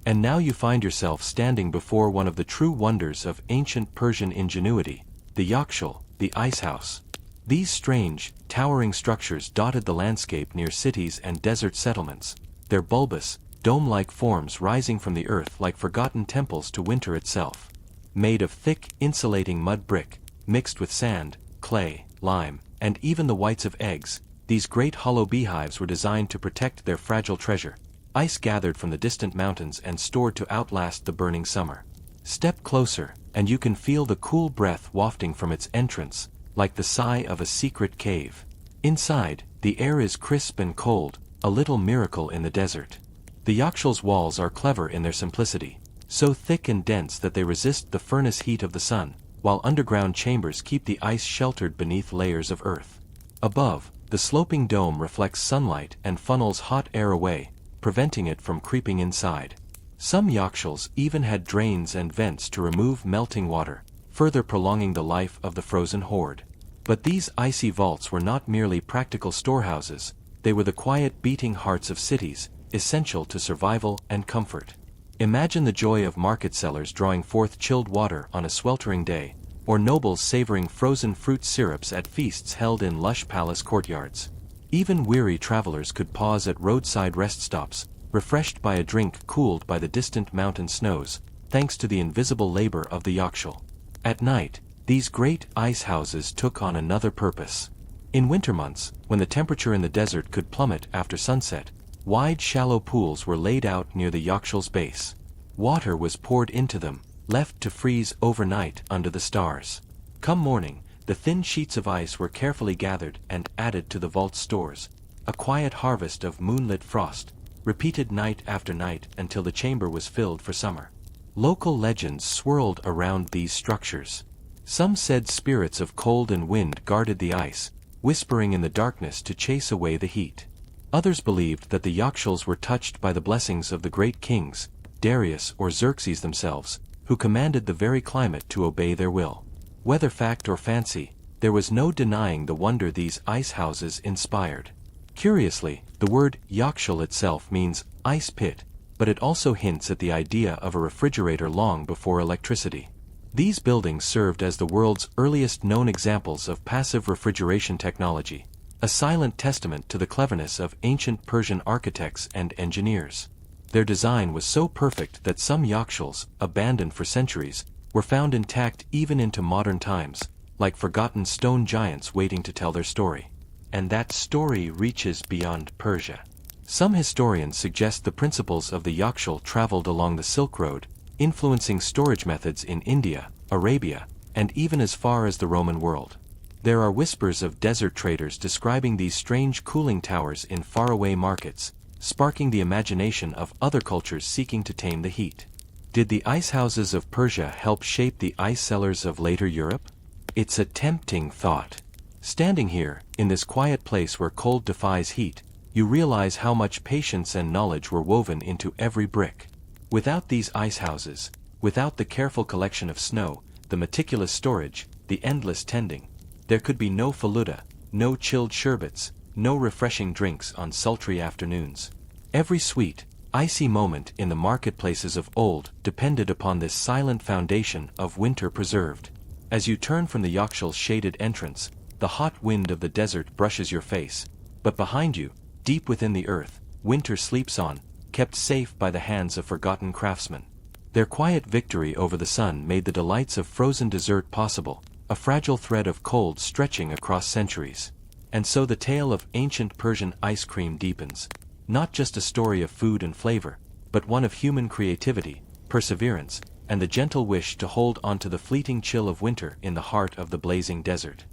And now you find yourself standing before one of the true wonders of ancient Persian ingenuity, the yakshal, the ice house. These strange, towering structures dotted the landscape near cities and desert settlements, their bulbous, dome-like forms rising from the earth like forgotten temples to winter itself. Made of thick, insulating mud brick, mixed with sand, clay, lime, and even the whites of eggs, these great hollow beehives were designed to protect their fragile treasure, ice gathered from the distant mountains and stored to outlast the burning summer. Step closer, and you can feel the cool breath wafting from its entrance, like the sigh of a secret cave. Inside, the air is crisp and cold, a little miracle in the desert. The yakshal's walls are clever in their simplicity, so thick and dense that they resist the furnace heat of the sun, while underground chambers keep the ice sheltered beneath layers of earth. Above, the sloping dome reflects sunlight and funnels hot air away, preventing it from creeping inside. Some yakshals even had drains and vents to remove melting water, further prolonging the life of the frozen horde. But these icy vaults were not merely practical storehouses, they were the quiet beating hearts of cities, essential to survival and comfort. Imagine the joy of market sellers drawing forth chilled water on a sweltering day, or nobles savoring frozen fruit syrups at feasts held in lush palace courtyards. Even weary travelers could pause at roadside rest stops, refreshed by a drink cooled by the distant mountain snows, thanks to the invisible labor of the yakshal. At night, these great ice houses took on another purpose. In winter months, when the temperature in the desert could plummet after sunset, wide shallow pools were laid out near the yakshal's base. Water was poured into them, left to freeze overnight under the stars. Come morning, the thin sheets of ice were carefully gathered and added to the vault stores, a quiet harvest of moonlit frost, repeated night after night until the chamber was filled for summer. Local legends swirled around these structures. Some said spirits of cold and wind guarded the ice, whispering in the darkness to chase away the heat. Others believed that the Yakshals were touched by the blessings of the great kings, Darius or Xerxes themselves, who commanded the very climate to obey their will. Whether fact or fancy, there was no denying the wonder these ice houses inspired. Curiously, the word Yakshal itself means ice pit, but it also hints at the idea of a refrigerator long before electricity. These buildings served as the world's earliest known examples of passive refrigeration technology, a silent testament to the cleverness of ancient Persian architects and engineers. Their design was so perfect that some Yakshals, abandoned for centuries, were found intact even into modern times, like forgotten stone giants waiting to tell their story. And that story reaches beyond Persia. Some historians suggest the principles of the Yakshal traveled along the Silk Road, influencing storage methods in India, Arabia, and even as far as the Roman world. There are whispers of desert traders describing these strange cooling towers in faraway markets, sparking the imagination of other cultures seeking to tame the heat. Did the ice houses of Persia help shape the ice cellars of later Europe? It's a tempting thought. Standing here, in this quiet place where cold defies heat, you realize how much patience and knowledge were woven into every brick. Without these ice houses, without the careful collection of snow, the meticulous storage, the endless tending, there could be no faluda, no chilled sherbets, no refreshing drinks on sultry afternoons. Every sweet, icy moment in the marketplaces of old depended upon this silent foundation of winter preserved. As you turn from the Yakshal's shaded entrance, the hot wind of the desert brushes your face, but behind you, deep within the earth, winter sleeps on, kept safe by the hands of forgotten craftsmen. Their quiet victory over the sun made the delights of frozen dessert possible, a fragile thread of cold stretching across centuries. And so the tale of ancient Persian ice cream deepens, not just a story of food and flavor, but one of human creativity, perseverance, and the gentle wish to hold onto the fleeting chill of winter in the heart of the blazing desert.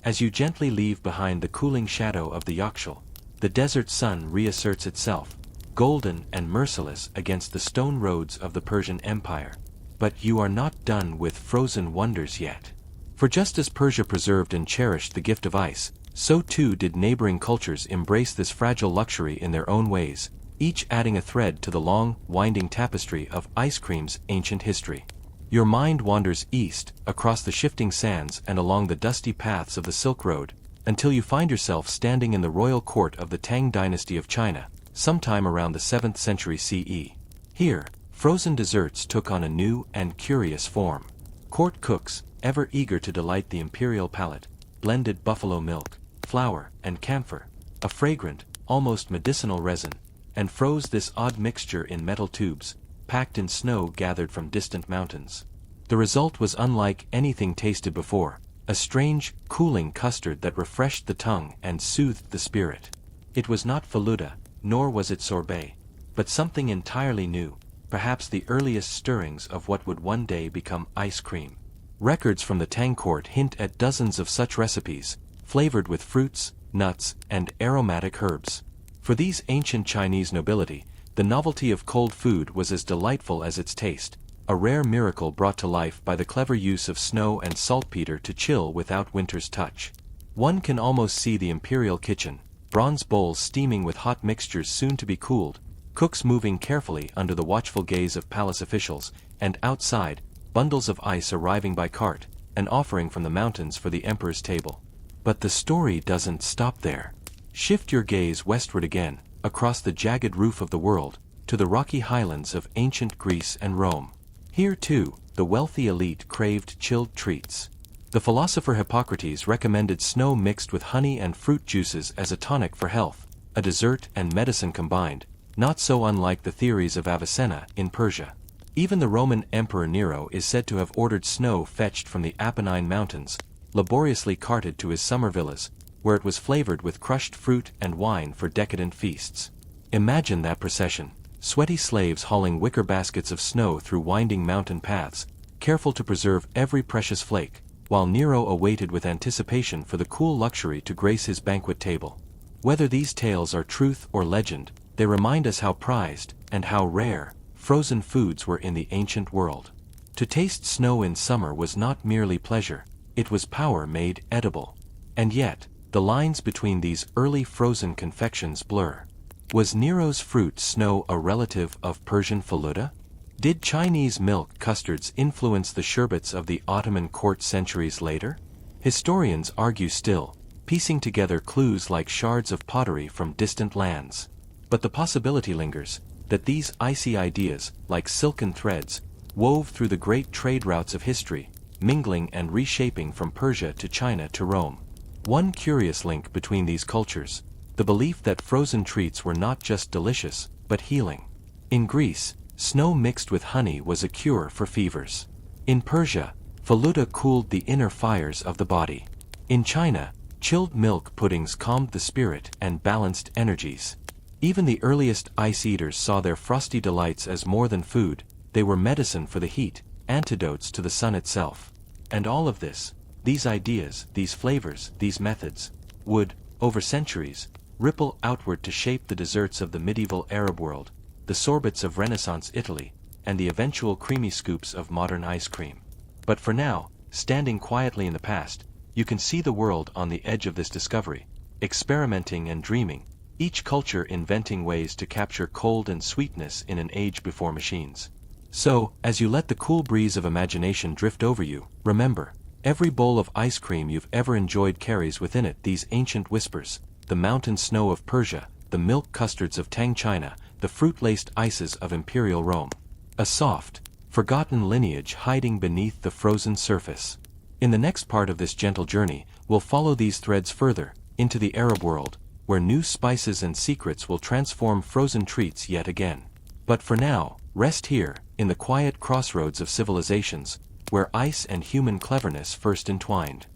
As you gently leave behind the cooling shadow of the Yakshal, the desert sun reasserts itself, golden and merciless against the stone roads of the Persian Empire. But you are not done with frozen wonders yet. For just as Persia preserved and cherished the gift of ice, so too did neighboring cultures embrace this fragile luxury in their own ways, each adding a thread to the long, winding tapestry of ice cream's ancient history. Your mind wanders east, across the shifting sands and along the dusty paths of the Silk Road, until you find yourself standing in the royal court of the Tang dynasty of China, sometime around the 7th century CE. Here, frozen desserts took on a new and curious form. Court cooks, ever eager to delight the imperial palate, blended buffalo milk, flour, and camphor, a fragrant, almost medicinal resin, and froze this odd mixture in metal tubes, packed in snow gathered from distant mountains. The result was unlike anything tasted before, a strange, cooling custard that refreshed the tongue and soothed the spirit. It was not faluda, nor was it sorbet, but something entirely new, perhaps the earliest stirrings of what would one day become ice cream. Records from the Tang court hint at dozens of such recipes, flavored with fruits, nuts, and aromatic herbs. For these ancient Chinese nobility, the novelty of cold food was as delightful as its taste, a rare miracle brought to life by the clever use of snow and saltpeter to chill without winter's touch. One can almost see the imperial kitchen, bronze bowls steaming with hot mixtures soon to be cooled, cooks moving carefully under the watchful gaze of palace officials, and outside, bundles of ice arriving by cart, an offering from the mountains for the emperor's table. But the story doesn't stop there. Shift your gaze westward again, across the jagged roof of the world, to the rocky highlands of ancient Greece and Rome. Here too, the wealthy elite craved chilled treats. The philosopher Hippocrates recommended snow mixed with honey and fruit juices as a tonic for health, a dessert and medicine combined, not so unlike the theories of Avicenna in Persia. Even the Roman Emperor Nero is said to have ordered snow fetched from the Apennine Mountains, laboriously carted to his summer villas, where it was flavored with crushed fruit and wine for decadent feasts. Imagine that procession, sweaty slaves hauling wicker baskets of snow through winding mountain paths, careful to preserve every precious flake, while Nero awaited with anticipation for the cool luxury to grace his banquet table. Whether these tales are truth or legend, they remind us how prized, and how rare, frozen foods were in the ancient world. To taste snow in summer was not merely pleasure, it was power made edible. And yet, the lines between these early frozen confections blur. Was Nero's fruit snow a relative of Persian faluda? Did Chinese milk custards influence the sherbets of the Ottoman court centuries later? Historians argue still, piecing together clues like shards of pottery from distant lands. But the possibility lingers, that these icy ideas, like silken threads, wove through the great trade routes of history, mingling and reshaping from Persia to China to Rome. One curious link between these cultures, the belief that frozen treats were not just delicious, but healing. In Greece, snow mixed with honey was a cure for fevers. In Persia, faluda cooled the inner fires of the body. In China, chilled milk puddings calmed the spirit and balanced energies. Even the earliest ice eaters saw their frosty delights as more than food, they were medicine for the heat, antidotes to the sun itself. And all of this, these ideas, these flavors, these methods, would, over centuries, ripple outward to shape the desserts of the medieval Arab world, the sorbets of Renaissance Italy, and the eventual creamy scoops of modern ice cream. But for now, standing quietly in the past, you can see the world on the edge of this discovery, experimenting and dreaming, each culture inventing ways to capture cold and sweetness in an age before machines. So, as you let the cool breeze of imagination drift over you, remember, every bowl of ice cream you've ever enjoyed carries within it these ancient whispers, the mountain snow of Persia, the milk custards of Tang China, the fruit-laced ices of imperial Rome. A soft, forgotten lineage hiding beneath the frozen surface. In the next part of this gentle journey, we'll follow these threads further, into the Arab world, where new spices and secrets will transform frozen treats yet again. But for now, rest here, in the quiet crossroads of civilizations, where ice and human cleverness first entwined.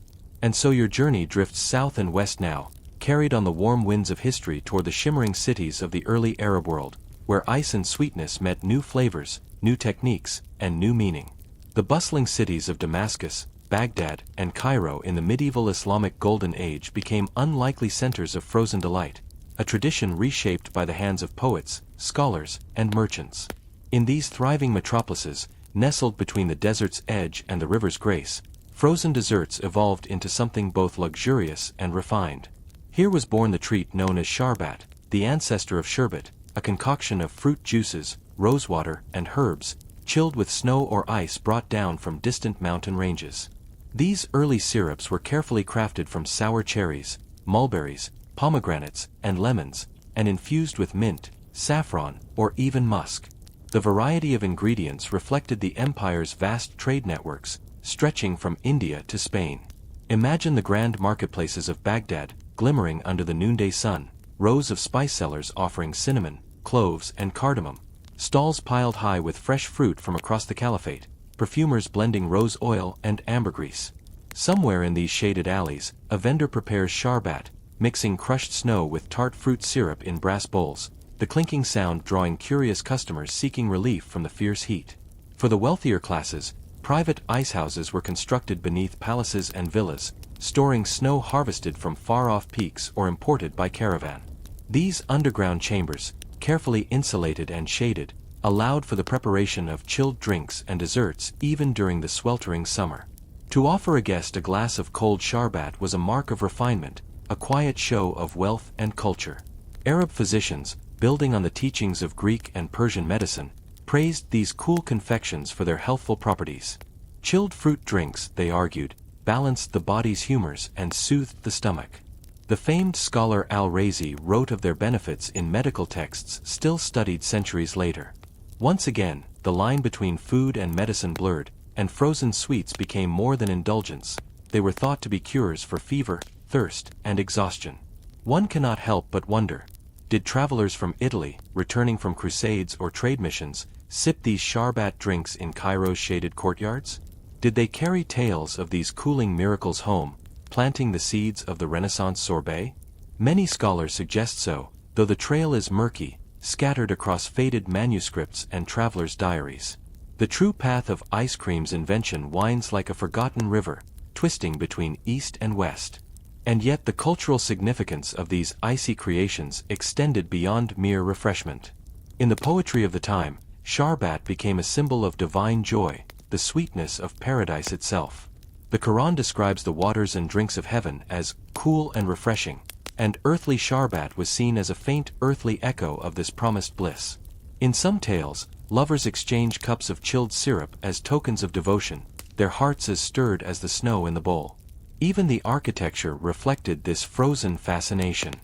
And so your journey drifts south and west now, carried on the warm winds of history toward the shimmering cities of the early Arab world, where ice and sweetness met new flavors, new techniques, and new meaning. The bustling cities of Damascus, Baghdad, and Cairo in the medieval Islamic Golden Age became unlikely centers of frozen delight, a tradition reshaped by the hands of poets, scholars, and merchants. In these thriving metropolises, nestled between the desert's edge and the river's grace, frozen desserts evolved into something both luxurious and refined. Here was born the treat known as sharbat, the ancestor of sherbet, a concoction of fruit juices, rosewater, and herbs, chilled with snow or ice brought down from distant mountain ranges. These early syrups were carefully crafted from sour cherries, mulberries, pomegranates, and lemons, and infused with mint, saffron, or even musk. The variety of ingredients reflected the empire's vast trade networks, stretching from India to Spain. Imagine the grand marketplaces of Baghdad, glimmering under the noonday sun, rows of spice sellers offering cinnamon, cloves, and cardamom, stalls piled high with fresh fruit from across the caliphate, perfumers blending rose oil and ambergris. Somewhere in these shaded alleys, a vendor prepares sharbat, mixing crushed snow with tart fruit syrup in brass bowls, the clinking sound drawing curious customers seeking relief from the fierce heat. For the wealthier classes, private ice houses were constructed beneath palaces and villas, storing snow harvested from far-off peaks or imported by caravan. These underground chambers, carefully insulated and shaded, allowed for the preparation of chilled drinks and desserts even during the sweltering summer. To offer a guest a glass of cold sharbat was a mark of refinement, a quiet show of wealth and culture. Arab physicians, building on the teachings of Greek and Persian medicine, praised these cool confections for their healthful properties. Chilled fruit drinks, they argued, balanced the body's humors and soothed the stomach. The famed scholar Al-Razi wrote of their benefits in medical texts still studied centuries later. Once again, the line between food and medicine blurred, and frozen sweets became more than indulgence. They were thought to be cures for fever, thirst, and exhaustion. One cannot help but wonder, did travelers from Italy, returning from crusades or trade missions, sip these sharbat drinks in Cairo's shaded courtyards? Did they carry tales of these cooling miracles home, planting the seeds of the Renaissance sorbet? Many scholars suggest so, though the trail is murky, scattered across faded manuscripts and travelers' diaries. The true path of ice cream's invention winds like a forgotten river, twisting between east and west. And yet the cultural significance of these icy creations extended beyond mere refreshment. In the poetry of the time, sharbat became a symbol of divine joy, the sweetness of paradise itself. The Quran describes the waters and drinks of heaven as cool and refreshing, and earthly sharbat was seen as a faint earthly echo of this promised bliss. In some tales, lovers exchange cups of chilled syrup as tokens of devotion, their hearts as stirred as the snow in the bowl. Even the architecture reflected this frozen fascination.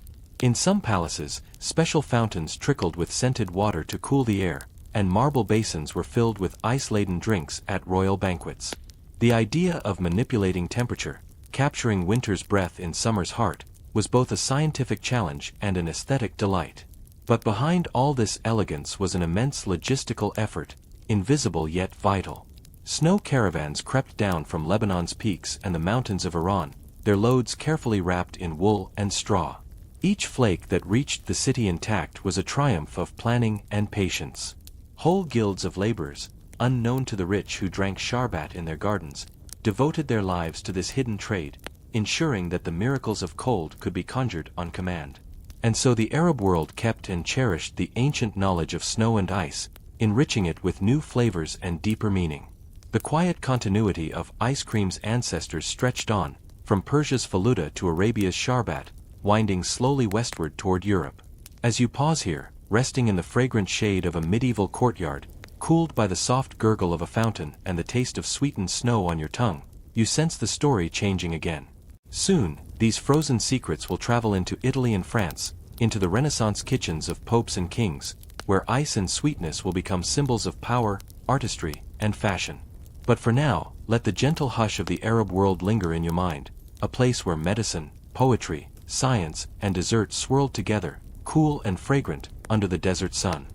In some palaces, special fountains trickled with scented water to cool the air, and marble basins were filled with ice-laden drinks at royal banquets. The idea of manipulating temperature, capturing winter's breath in summer's heart, was both a scientific challenge and an aesthetic delight. But behind all this elegance was an immense logistical effort, invisible yet vital. Snow caravans crept down from Lebanon's peaks and the mountains of Iran, their loads carefully wrapped in wool and straw. Each flake that reached the city intact was a triumph of planning and patience. Whole guilds of laborers, unknown to the rich who drank sharbat in their gardens, devoted their lives to this hidden trade, ensuring that the miracles of cold could be conjured on command. And so the Arab world kept and cherished the ancient knowledge of snow and ice, enriching it with new flavors and deeper meaning. The quiet continuity of ice cream's ancestors stretched on, from Persia's faluda to Arabia's sharbat, winding slowly westward toward Europe. As you pause here, resting in the fragrant shade of a medieval courtyard, cooled by the soft gurgle of a fountain and the taste of sweetened snow on your tongue, you sense the story changing again. Soon, these frozen secrets will travel into Italy and France, into the Renaissance kitchens of popes and kings, where ice and sweetness will become symbols of power, artistry, and fashion. But for now, let the gentle hush of the Arab world linger in your mind, a place where medicine, poetry, science, and dessert swirled together, cool and fragrant, under the desert sun.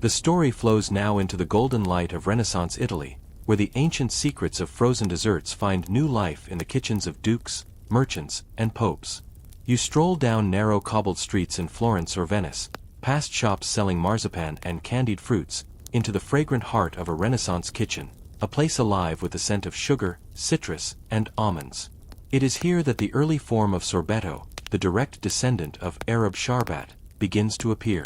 The story flows now into the golden light of Renaissance Italy, where the ancient secrets of frozen desserts find new life in the kitchens of dukes, merchants, and popes. You stroll down narrow cobbled streets in Florence or Venice, past shops selling marzipan and candied fruits, into the fragrant heart of a Renaissance kitchen, a place alive with the scent of sugar, citrus, and almonds. It is here that the early form of sorbetto, the direct descendant of Arab sharbat, begins to appear.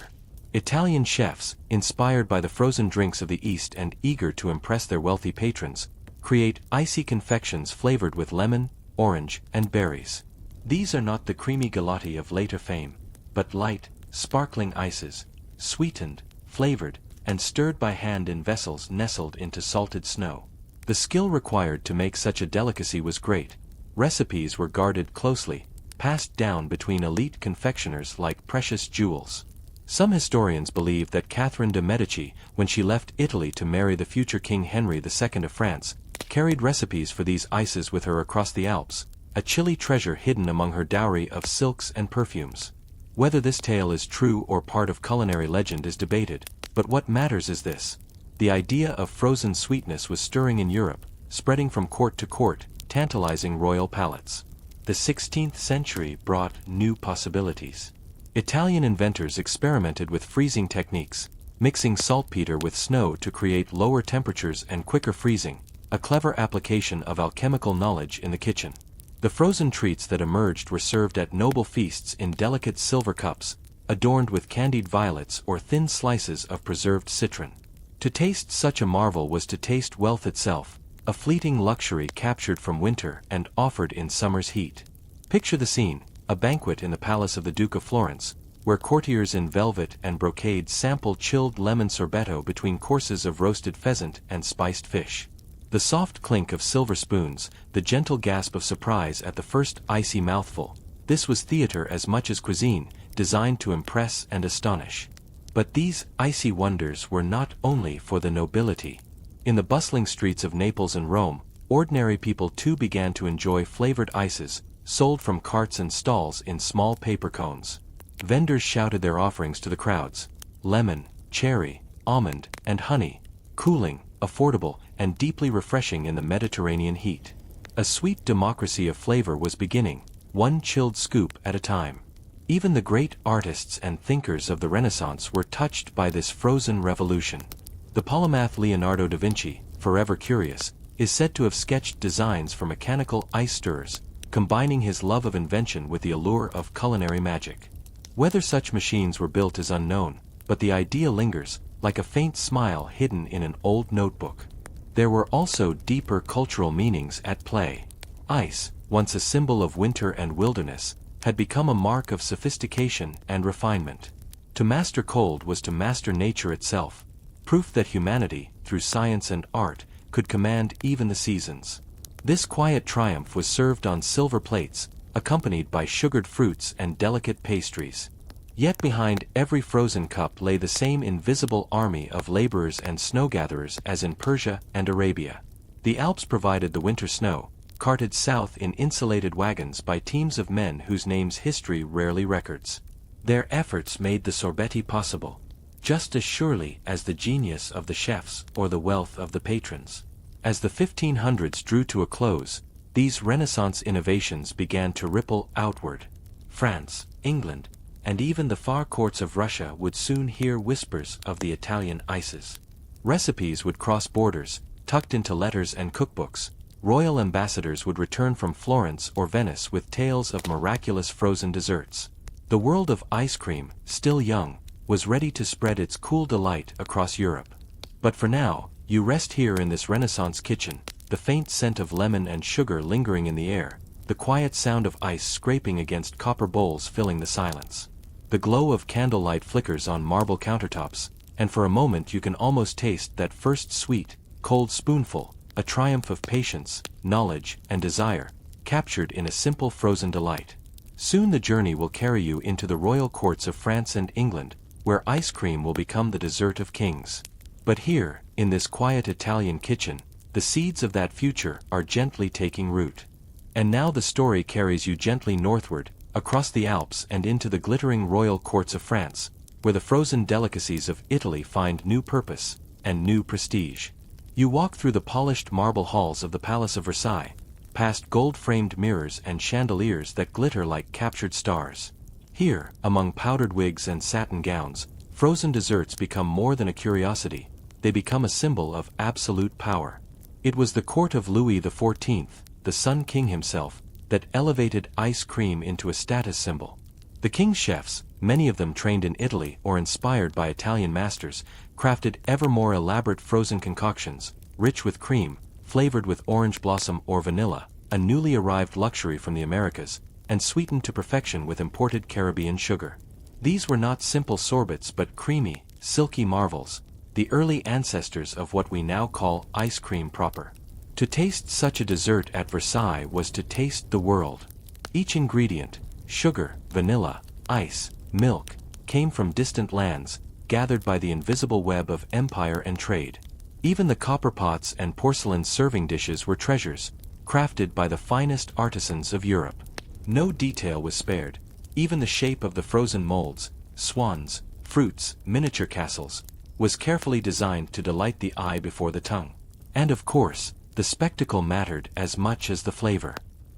Italian chefs, inspired by the frozen drinks of the East and eager to impress their wealthy patrons, create icy confections flavored with lemon, orange, and berries. These are not the creamy gelati of later fame, but light, sparkling ices, sweetened, flavored, and stirred by hand in vessels nestled into salted snow. The skill required to make such a delicacy was great. Recipes were guarded closely, passed down between elite confectioners like precious jewels. Some historians believe that Catherine de' Medici, when she left Italy to marry the future King Henry II of France, carried recipes for these ices with her across the Alps, a chilly treasure hidden among her dowry of silks and perfumes. Whether this tale is true or part of culinary legend is debated, but what matters is this: the idea of frozen sweetness was stirring in Europe, spreading from court to court, tantalizing royal palates. The 16th century brought new possibilities. Italian inventors experimented with freezing techniques, mixing saltpeter with snow to create lower temperatures and quicker freezing, a clever application of alchemical knowledge in the kitchen. The frozen treats that emerged were served at noble feasts in delicate silver cups, adorned with candied violets or thin slices of preserved citron. To taste such a marvel was to taste wealth itself, a fleeting luxury captured from winter and offered in summer's heat. Picture the scene: a banquet in the palace of the Duke of Florence, where courtiers in velvet and brocade sample chilled lemon sorbetto between courses of roasted pheasant and spiced fish. The soft clink of silver spoons, the gentle gasp of surprise at the first icy mouthful. This was theater as much as cuisine, designed to impress and astonish. But these icy wonders were not only for the nobility. In the bustling streets of Naples and Rome, ordinary people too began to enjoy flavored ices, sold from carts and stalls in small paper cones. Vendors shouted their offerings to the crowds: lemon, cherry, almond, and honey, cooling, affordable, and deeply refreshing in the Mediterranean heat. A sweet democracy of flavor was beginning, one chilled scoop at a time. Even the great artists and thinkers of the Renaissance were touched by this frozen revolution. The polymath Leonardo da Vinci, forever curious, is said to have sketched designs for mechanical ice stirrers, combining his love of invention with the allure of culinary magic. Whether such machines were built is unknown, but the idea lingers, like a faint smile hidden in an old notebook. There were also deeper cultural meanings at play. Ice, once a symbol of winter and wilderness, had become a mark of sophistication and refinement. To master cold was to master nature itself, proof that humanity, through science and art, could command even the seasons. This quiet triumph was served on silver plates, accompanied by sugared fruits and delicate pastries. Yet behind every frozen cup lay the same invisible army of laborers and snow-gatherers as in Persia and Arabia. The Alps provided the winter snow, carted south in insulated wagons by teams of men whose names history rarely records. Their efforts made the sorbetti possible, just as surely as the genius of the chefs or the wealth of the patrons. As the 1500s drew to a close, these Renaissance innovations began to ripple outward. France, England, and even the far courts of Russia would soon hear whispers of the Italian ices. Recipes would cross borders, tucked into letters and cookbooks. Royal ambassadors would return from Florence or Venice with tales of miraculous frozen desserts. The world of ice cream, still young, was ready to spread its cool delight across Europe. But for now, you rest here in this Renaissance kitchen, the faint scent of lemon and sugar lingering in the air, the quiet sound of ice scraping against copper bowls filling the silence. The glow of candlelight flickers on marble countertops, and for a moment you can almost taste that first sweet, cold spoonful, a triumph of patience, knowledge, and desire, captured in a simple frozen delight. Soon the journey will carry you into the royal courts of France and England, where ice cream will become the dessert of kings. But here, in this quiet Italian kitchen, the seeds of that future are gently taking root. And now the story carries you gently northward, across the Alps and into the glittering royal courts of France, where the frozen delicacies of Italy find new purpose and new prestige. You walk through the polished marble halls of the Palace of Versailles, past gold-framed mirrors and chandeliers that glitter like captured stars. Here, among powdered wigs and satin gowns, frozen desserts become more than a curiosity, they become a symbol of absolute power. It was the court of Louis XIV, the Sun King himself, that elevated ice cream into a status symbol. The king's chefs, many of them trained in Italy or inspired by Italian masters, crafted ever more elaborate frozen concoctions, rich with cream, flavored with orange blossom or vanilla, a newly arrived luxury from the Americas, and sweetened to perfection with imported Caribbean sugar. These were not simple sorbets but creamy, silky marvels, the early ancestors of what we now call ice cream proper. To taste such a dessert at Versailles was to taste the world. Each ingredient, sugar, vanilla, ice, milk, came from distant lands, gathered by the invisible web of empire and trade. Even the copper pots and porcelain serving dishes were treasures, crafted by the finest artisans of Europe. No detail was spared. Even the shape of the frozen molds, swans, fruits, miniature castles, was carefully designed to delight the eye before the tongue. And of course, the spectacle mattered as much as the flavor.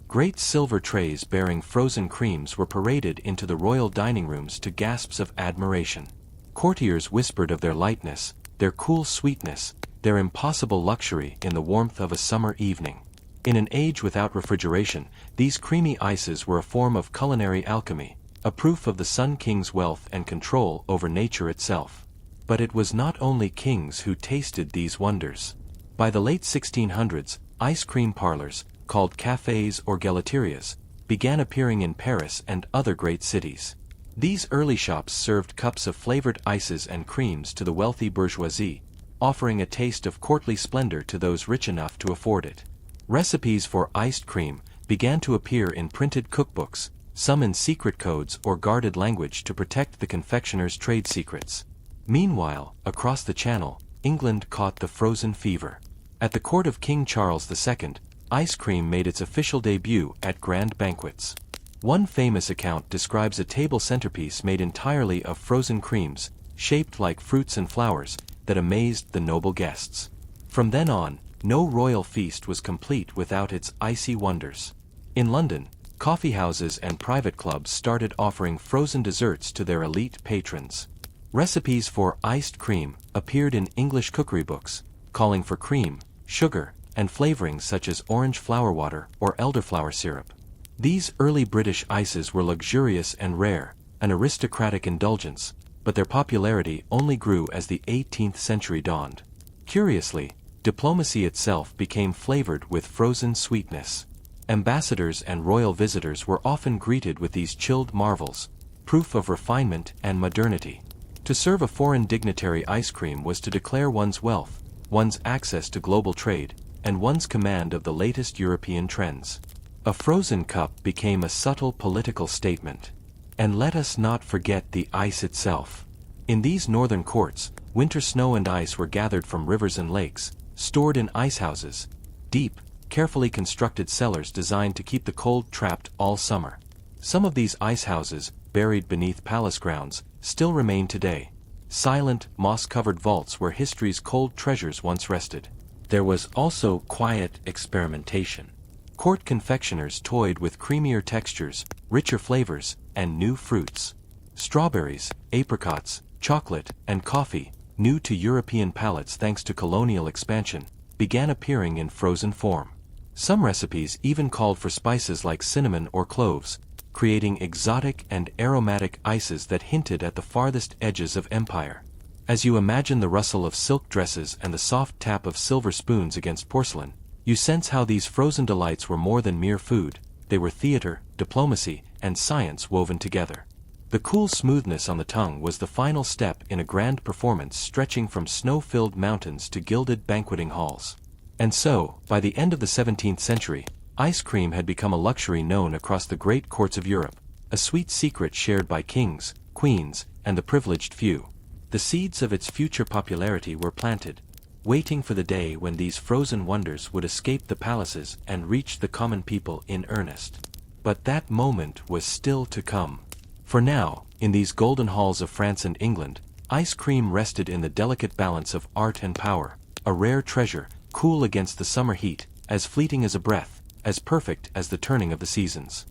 Great silver trays bearing frozen creams were paraded into the royal dining rooms to gasps of admiration. Courtiers whispered of their lightness, their cool sweetness, their impossible luxury in the warmth of a summer evening. In an age without refrigeration, these creamy ices were a form of culinary alchemy, a proof of the Sun King's wealth and control over nature itself. But it was not only kings who tasted these wonders. By the late 1600s, ice cream parlors, called cafés or gelaterias, began appearing in Paris and other great cities. These early shops served cups of flavored ices and creams to the wealthy bourgeoisie, offering a taste of courtly splendor to those rich enough to afford it. Recipes for iced cream began to appear in printed cookbooks, some in secret codes or guarded language to protect the confectioner's trade secrets. Meanwhile, across the Channel, England caught the frozen fever. At the court of King Charles II, ice cream made its official debut at grand banquets. One famous account describes a table centerpiece made entirely of frozen creams, shaped like fruits and flowers, that amazed the noble guests. From then on, no royal feast was complete without its icy wonders. In London, coffeehouses and private clubs started offering frozen desserts to their elite patrons. Recipes for iced cream appeared in English cookery books, calling for cream, sugar, and flavorings such as orange flower water or elderflower syrup. These early British ices were luxurious and rare, an aristocratic indulgence, but their popularity only grew as the 18th century dawned. Curiously, diplomacy itself became flavored with frozen sweetness. Ambassadors and royal visitors were often greeted with these chilled marvels, proof of refinement and modernity. To serve a foreign dignitary ice cream was to declare one's wealth, one's access to global trade, and one's command of the latest European trends. A frozen cup became a subtle political statement. And let us not forget the ice itself. In these northern courts, winter snow and ice were gathered from rivers and lakes, stored in icehouses, deep, carefully constructed cellars designed to keep the cold trapped all summer. Some of these icehouses, buried beneath palace grounds, still remain today. Silent, moss-covered vaults where history's cold treasures once rested. There was also quiet experimentation. Court confectioners toyed with creamier textures, richer flavors, and new fruits. Strawberries, apricots, chocolate, and coffee, new to European palates thanks to colonial expansion, began appearing in frozen form. Some recipes even called for spices like cinnamon or cloves, creating exotic and aromatic ices that hinted at the farthest edges of empire. As you imagine the rustle of silk dresses and the soft tap of silver spoons against porcelain, you sense how these frozen delights were more than mere food. They were theater, diplomacy, and science woven together. The cool smoothness on the tongue was the final step in a grand performance stretching from snow-filled mountains to gilded banqueting halls. And so, by the end of the 17th century, ice cream had become a luxury known across the great courts of Europe, a sweet secret shared by kings, queens, and the privileged few. The seeds of its future popularity were planted, waiting for the day when these frozen wonders would escape the palaces and reach the common people in earnest. But that moment was still to come. For now, in these golden halls of France and England, ice cream rested in the delicate balance of art and power, a rare treasure, cool against the summer heat, as fleeting as a breath, as perfect as the turning of the seasons.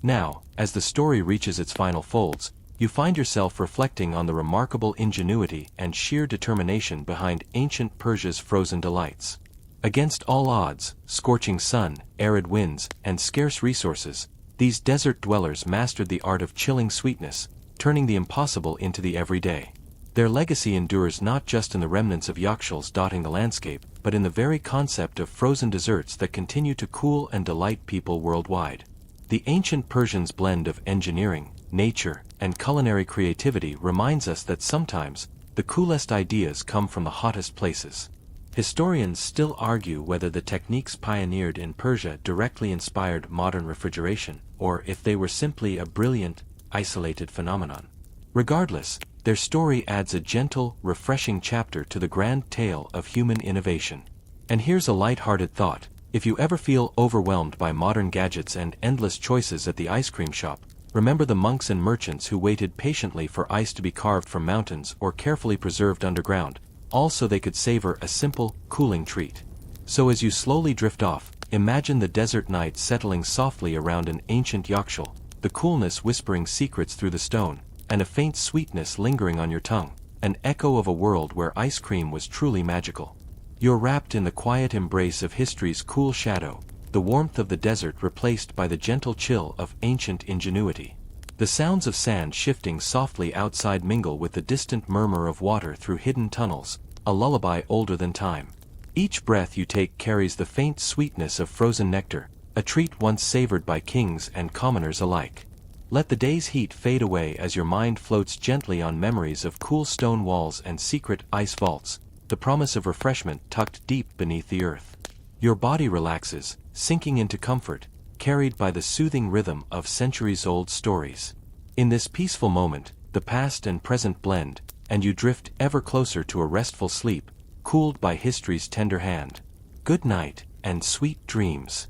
Now, as the story reaches its final folds, you find yourself reflecting on the remarkable ingenuity and sheer determination behind ancient Persia's frozen delights. Against all odds, scorching sun, arid winds, and scarce resources, these desert dwellers mastered the art of chilling sweetness, turning the impossible into the everyday. Their legacy endures not just in the remnants of yakshuls dotting the landscape, but in the very concept of frozen desserts that continue to cool and delight people worldwide. The ancient Persians' blend of engineering, nature, and culinary creativity reminds us that sometimes, the coolest ideas come from the hottest places. Historians still argue whether the techniques pioneered in Persia directly inspired modern refrigeration, or if they were simply a brilliant, isolated phenomenon. Regardless, their story adds a gentle, refreshing chapter to the grand tale of human innovation. And here's a light-hearted thought: if you ever feel overwhelmed by modern gadgets and endless choices at the ice cream shop, remember the monks and merchants who waited patiently for ice to be carved from mountains or carefully preserved underground, all so they could savor a simple, cooling treat. So as you slowly drift off, imagine the desert night settling softly around an ancient yakshul, the coolness whispering secrets through the stone, and a faint sweetness lingering on your tongue, an echo of a world where ice cream was truly magical. You're wrapped in the quiet embrace of history's cool shadow, the warmth of the desert replaced by the gentle chill of ancient ingenuity. The sounds of sand shifting softly outside mingle with the distant murmur of water through hidden tunnels, a lullaby older than time. Each breath you take carries the faint sweetness of frozen nectar, a treat once savored by kings and commoners alike. Let the day's heat fade away as your mind floats gently on memories of cool stone walls and secret ice vaults, the promise of refreshment tucked deep beneath the earth. Your body relaxes, sinking into comfort, carried by the soothing rhythm of centuries-old stories. In this peaceful moment, the past and present blend, and you drift ever closer to a restful sleep, cooled by history's tender hand. Good night, and sweet dreams.